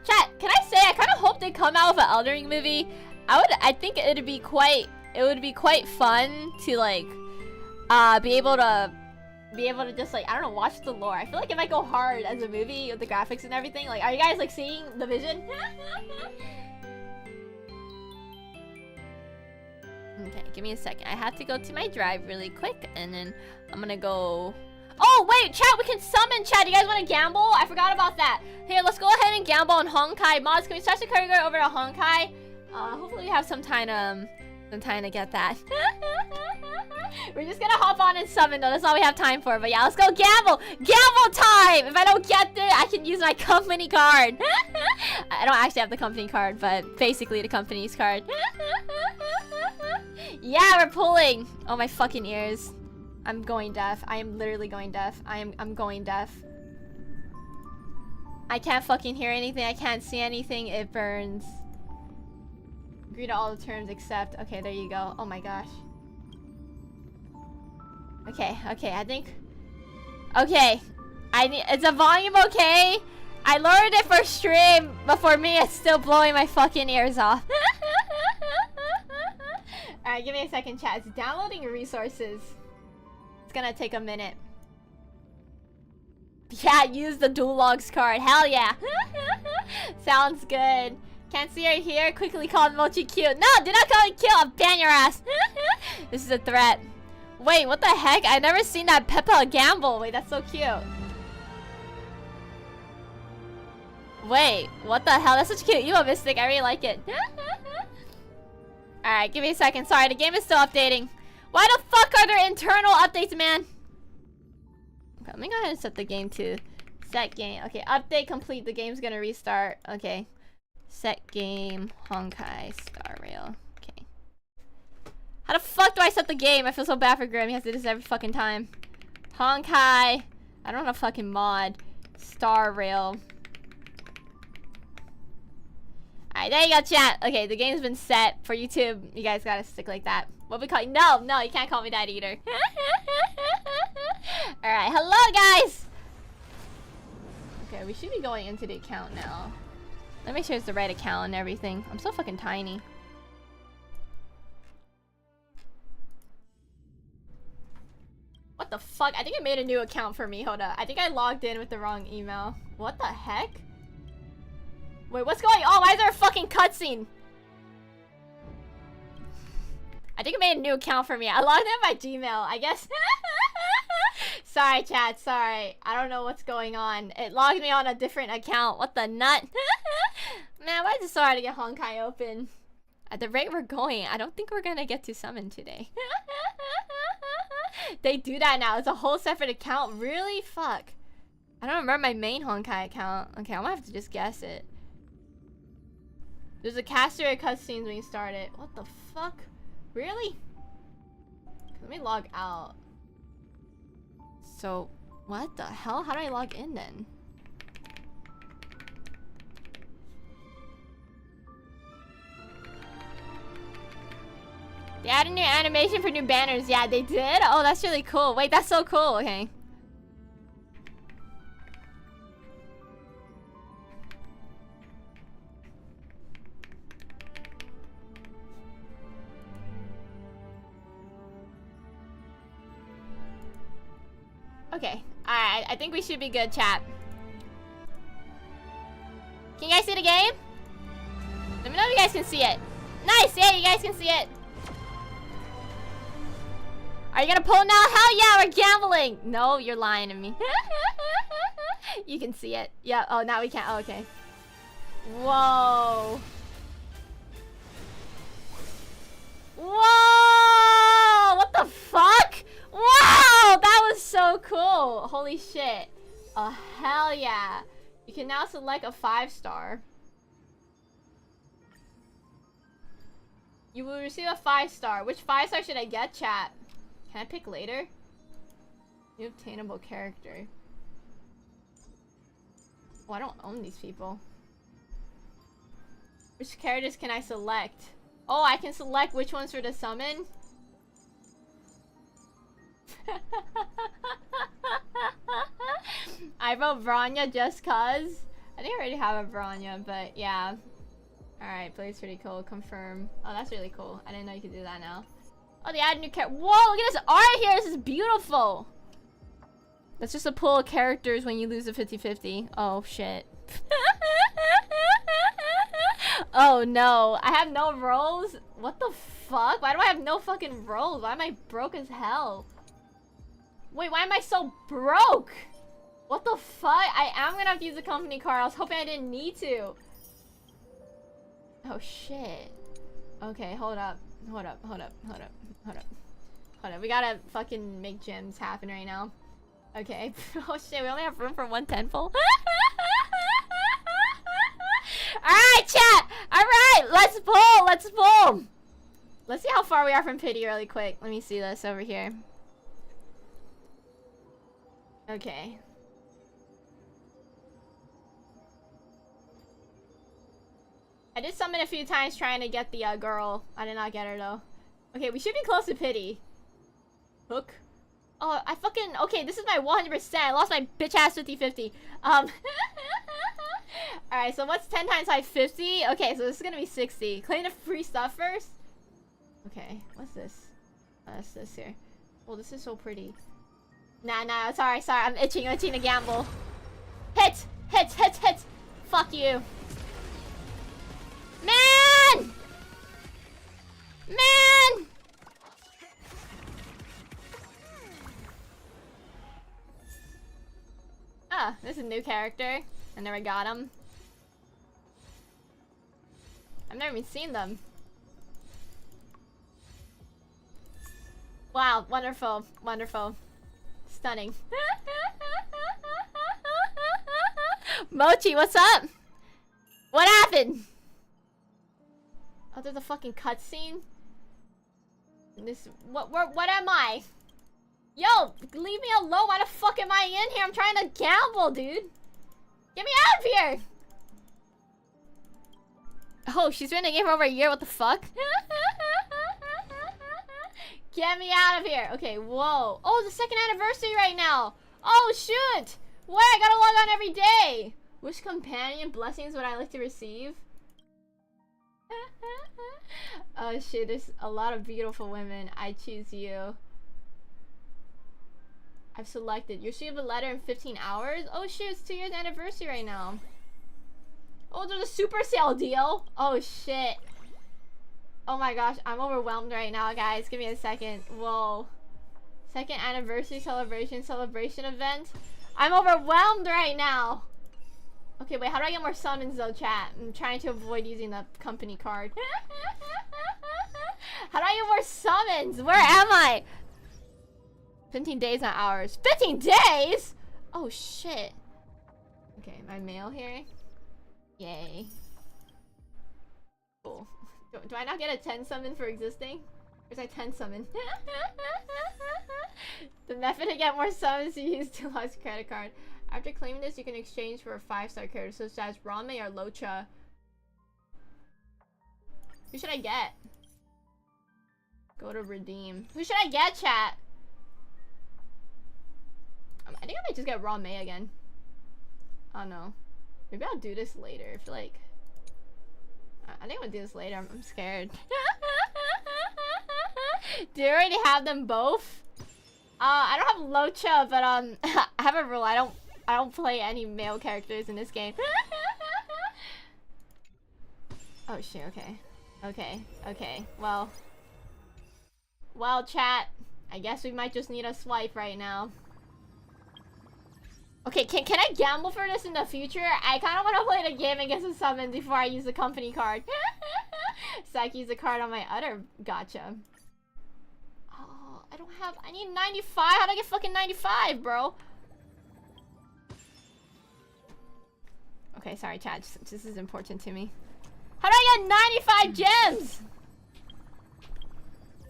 Chat, can I say I kind of hope they come out with an Elden Ring movie. I think it would be quite fun to like be able to just like, I don't know, watch the lore. I feel like it might go hard as a movie with the graphics and everything. Like, are you guys like seeing the vision? Okay, give me a second. I have to go to my drive really quick, and then I'm gonna go. Oh wait, chat, we can summon. Chat, you guys want to gamble? I forgot about that. Here, let's go ahead and gamble on Honkai. Mods, can we start the courier over to Honkai? Hopefully we have some time to get that. We're just gonna hop on and summon though. That's all we have time for. But yeah, let's go gamble. Gamble time. If I don't get it, I can use my company card. I don't actually have the company card, but basically the company's card. Yeah, we're pulling. Oh, my fucking ears. I'm going deaf. I am literally going deaf. I'm going deaf. I can't fucking hear anything. I can't see anything. It burns. Agree to all the terms except. Okay, there you go. Oh my gosh. Okay, I think. Okay. Is the volume okay? I lowered it for stream, but for me it's still blowing my fucking ears off. Alright, give me a second, chat. It's downloading resources. It's gonna take a minute. Yeah, use the dual logs card. Hell yeah. Sounds good. Can't see her here. Quickly call Mochi cute. No, do not call me cute. I'll ban your ass. This is a threat. Wait, what the heck? I never seen that Peppa gamble. Wait, that's so cute. Wait, what the hell? That's such cute. You a mystic. I really like it. Alright, give me a second. Sorry, the game is still updating. Why the fuck are there internal updates, man? Okay, let me go ahead and set the game to set game. Okay, update complete. The game's gonna restart. Okay. Set game Honkai Star Rail. Okay. How the fuck do I set the game? I feel so bad for Grim. He has to do this every fucking time. Honkai. I don't know fucking mod. Star Rail. Alright, there you go, chat. Okay, the game's been set for YouTube. You guys gotta stick like that. What we call you? No, you can't call me that either. Alright, hello, guys! Okay, we should be going into the account now. Let me make sure it's the right account and everything. I'm so fucking tiny. What the fuck? I think I made a new account for me. Hold up. I think I logged in with the wrong email. What the heck? Wait, what's going on? Why is there a fucking cutscene? I think I made a new account for me. I logged in my Gmail, I guess. Sorry, chat. Sorry. I don't know what's going on. It logged me on a different account. What the nut? Man, why is it so hard to get Honkai open? At the rate we're going, I don't think we're gonna get to summon today. They do that now. It's a whole separate account. Really? Fuck. I don't remember my main Honkai account. Okay, I'm gonna have to just guess it. There's a caster cutscenes when you start it. What the fuck? Really? Let me log out. So, what the hell? How do I log in then? They added new animation for new banners. Yeah, they did? Oh, that's really cool. Wait, that's so cool. Okay. Okay. Alright, I think we should be good, chat. Can you guys see the game? Let me know if you guys can see it. Nice! Yeah, you guys can see it. Are you gonna pull now? Hell yeah, we're gambling! No, you're lying to me. You can see it. Yeah, oh, now we can't. Oh, okay. Whoa. Whoa! What the fuck? Wow! That was so cool. Holy shit. Oh, hell yeah. You can now select a 5-star. You will receive a 5-star. Which 5-star should I get, chat? Can I pick later? New obtainable character. Oh, I don't own these people. Which characters can I select? Oh, I can select which ones for the summon? I wrote Vranya just cuz. I think I already have a Vranya, but yeah. Alright, Blade's pretty cool. Confirm. Oh, that's really cool. I didn't know you could do that now. Oh, they added new character. Whoa, look at this art here. This is beautiful. That's just a pool of characters when you lose a 50-50. Oh, shit. Oh, no. I have no rolls? What the fuck? Why do I have no fucking rolls? Why am I broke as hell? Wait, why am I so broke? What the fuck? I am gonna have to use a company card. I was hoping I didn't need to. Oh, shit. Okay, hold up. Hold up, hold up, hold up, hold up. Hold up. We gotta fucking make gems happen right now. Okay. Oh, shit. We only have room for 1 tenfold. Alright, chat! Alright! Let's pull! Let's pull! Let's see how far we are from pity really quick. Let me see this over here. Okay. I did summon a few times trying to get the girl. I did not get her though. Okay, we should be close to pity. Hook. Oh, I fucking... Okay, this is my 100%. I lost my bitch ass 50-50. Alright, so what's 10 times 5? 50? Okay, so this is gonna be 60. Claim the free stuff first. Okay, what's this? What's this here? Oh, this is so pretty. Nah, sorry. I'm itching to gamble. Hit! Fuck you. Man! Ah, this is a new character. I never got him. I've never even seen them. Wow, wonderful. Stunning. Mochi, what's up? What happened? Oh, there's a fucking cutscene? This... What am I? Yo, leave me alone. Why the fuck am I in here? I'm trying to gamble, dude. Get me out of here! Oh, she's been in the game for over a year. What the fuck? Get me out of here. Okay, whoa. Oh, it's the 2nd anniversary right now. Oh, shoot. Wait, I gotta log on every day. Which companion blessings would I like to receive? Oh, shit. There's a lot of beautiful women. I choose you. I've selected. You receive a letter in 15 hours? Oh, shoot. It's 2 years anniversary right now. Oh, there's a super sale deal. Oh, shit. Oh my gosh, I'm overwhelmed right now, guys. Give me a second. Whoa. 2nd anniversary celebration event. I'm overwhelmed right now. Okay, wait, how do I get more summons though, chat? I'm trying to avoid using the company card. How do I get more summons? Where am I? 15 days, not hours. 15 days? Oh, shit. Okay, my mail here. Yay. Cool. Do I not get a 10 summon for existing? Or is I 10 summon? The method to get more summons, you use to lose credit card. After claiming this, you can exchange for a 5-star character such as Rame or Locha. Who should I get? Go to redeem. Who should I get, chat? I think I might just get Rame again. Oh no. Maybe I'll do this later. I feel like... I think I'm gonna do this later. I'm scared. Do you already have them both? I don't have Locha, but I have a rule. I don't play any male characters in this game. Oh shit. Okay. Well, chat. I guess we might just need a swipe right now. Okay, can I gamble for this in the future? I kind of want to play the game and get some summons before I use the company card. So I can use the card on my other gacha. Oh, I need 95. How do I get fucking 95, bro? Okay, sorry, chat. This is important to me. How do I get 95 gems?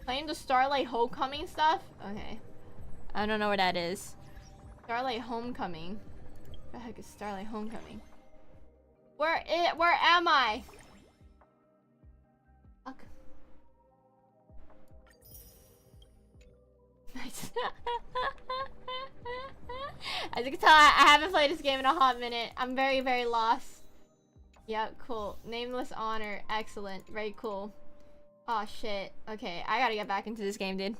Playing the Starlight Homecoming stuff? Okay. I don't know where that is. Starlight Homecoming. What the heck is Starlight Homecoming? Where am I? Fuck. Nice. As you can tell, I haven't played this game in a hot minute. I'm very, very lost. Yep, cool. Nameless honor. Excellent. Very cool. Oh shit. Okay, I gotta get back into this game, dude.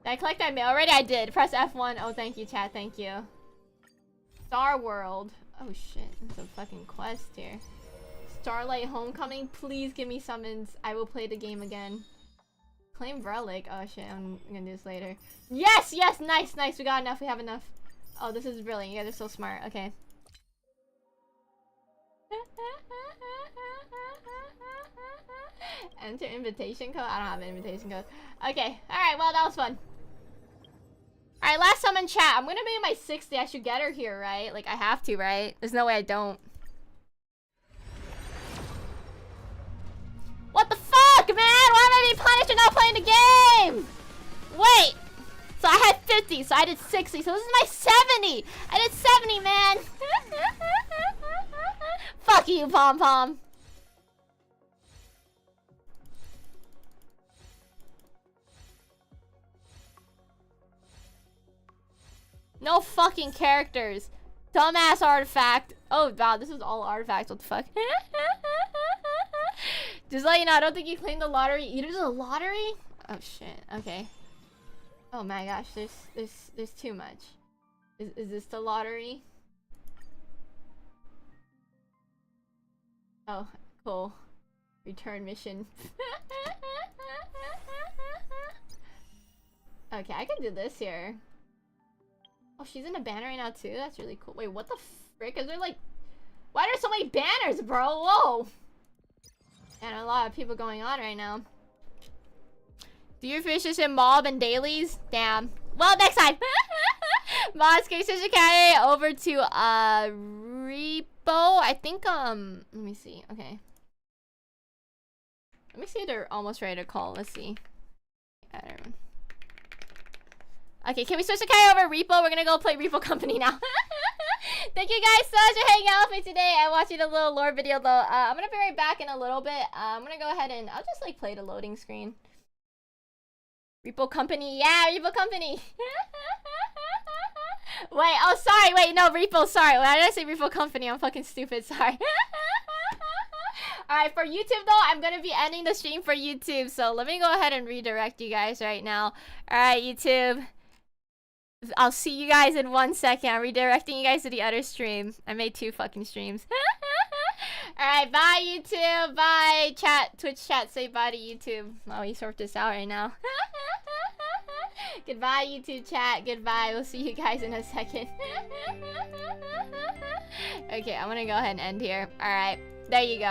Did I collect that mail already? I did. Press F1. Oh, thank you, chat. Thank you. Star World. Oh shit. There's a fucking quest here. Starlight Homecoming. Please give me summons. I will play the game again. Claim relic. Oh shit. I'm gonna do this later. Yes! Yes! Nice! Nice. We got enough. We have enough. Oh, this is brilliant. You guys are so smart. Okay. Enter invitation code? I don't have an invitation code. Okay. Alright, well, that was fun. Alright, last summon chat. I'm gonna be in my 60. I should get her here, right? Like, I have to, right? There's no way I don't. What the fuck, man? Why am I being punished for not playing the game? Wait. So I had 50, so I did 60. So this is my 70. I did 70, man. Fuck you, Pom Pom. No fucking characters. Dumbass artifact. Oh, wow, this is all artifacts. What the fuck? Just let you know, I don't think you claimed the lottery. You did a lottery? Oh, shit. Okay. Oh my gosh, there's too much. Is this the lottery? Oh, cool. Return mission. Okay, I can do this here. Oh, she's in a banner right now too? That's really cool. Wait, what the frick? Is there like... Why are there so many banners, bro? Whoa! And a lot of people going on right now. Do your fishes in mob and dailies? Damn. Well, next time! Mods, can you switch the carry over to, Repo? I think, let me see. Okay. Let me see if they're almost ready to call. Let's see. I don't know. Okay, can we switch the carry over Repo? We're gonna go play Repo Company now. Thank you guys so much for hanging out with me today. I'm watching a little lore video though. I'm gonna be right back in a little bit. I'm gonna go ahead and I'll just like play the loading screen. Repo Company, yeah, Repo Company. Wait, oh sorry, wait, no, Repo, sorry. Why did I say Repo Company? I'm fucking stupid, sorry. Alright, for YouTube though, I'm gonna be ending the stream for YouTube. So let me go ahead and redirect you guys right now. Alright, YouTube. I'll see you guys in 1 second. I'm redirecting you guys to the other stream. I made 2 fucking streams. Alright, bye YouTube. Bye chat. Twitch chat, say bye to YouTube. Oh, we sort this out right now. Goodbye YouTube chat. Goodbye. We'll see you guys in a second. Okay, I'm gonna go ahead and end here. Alright, there you go.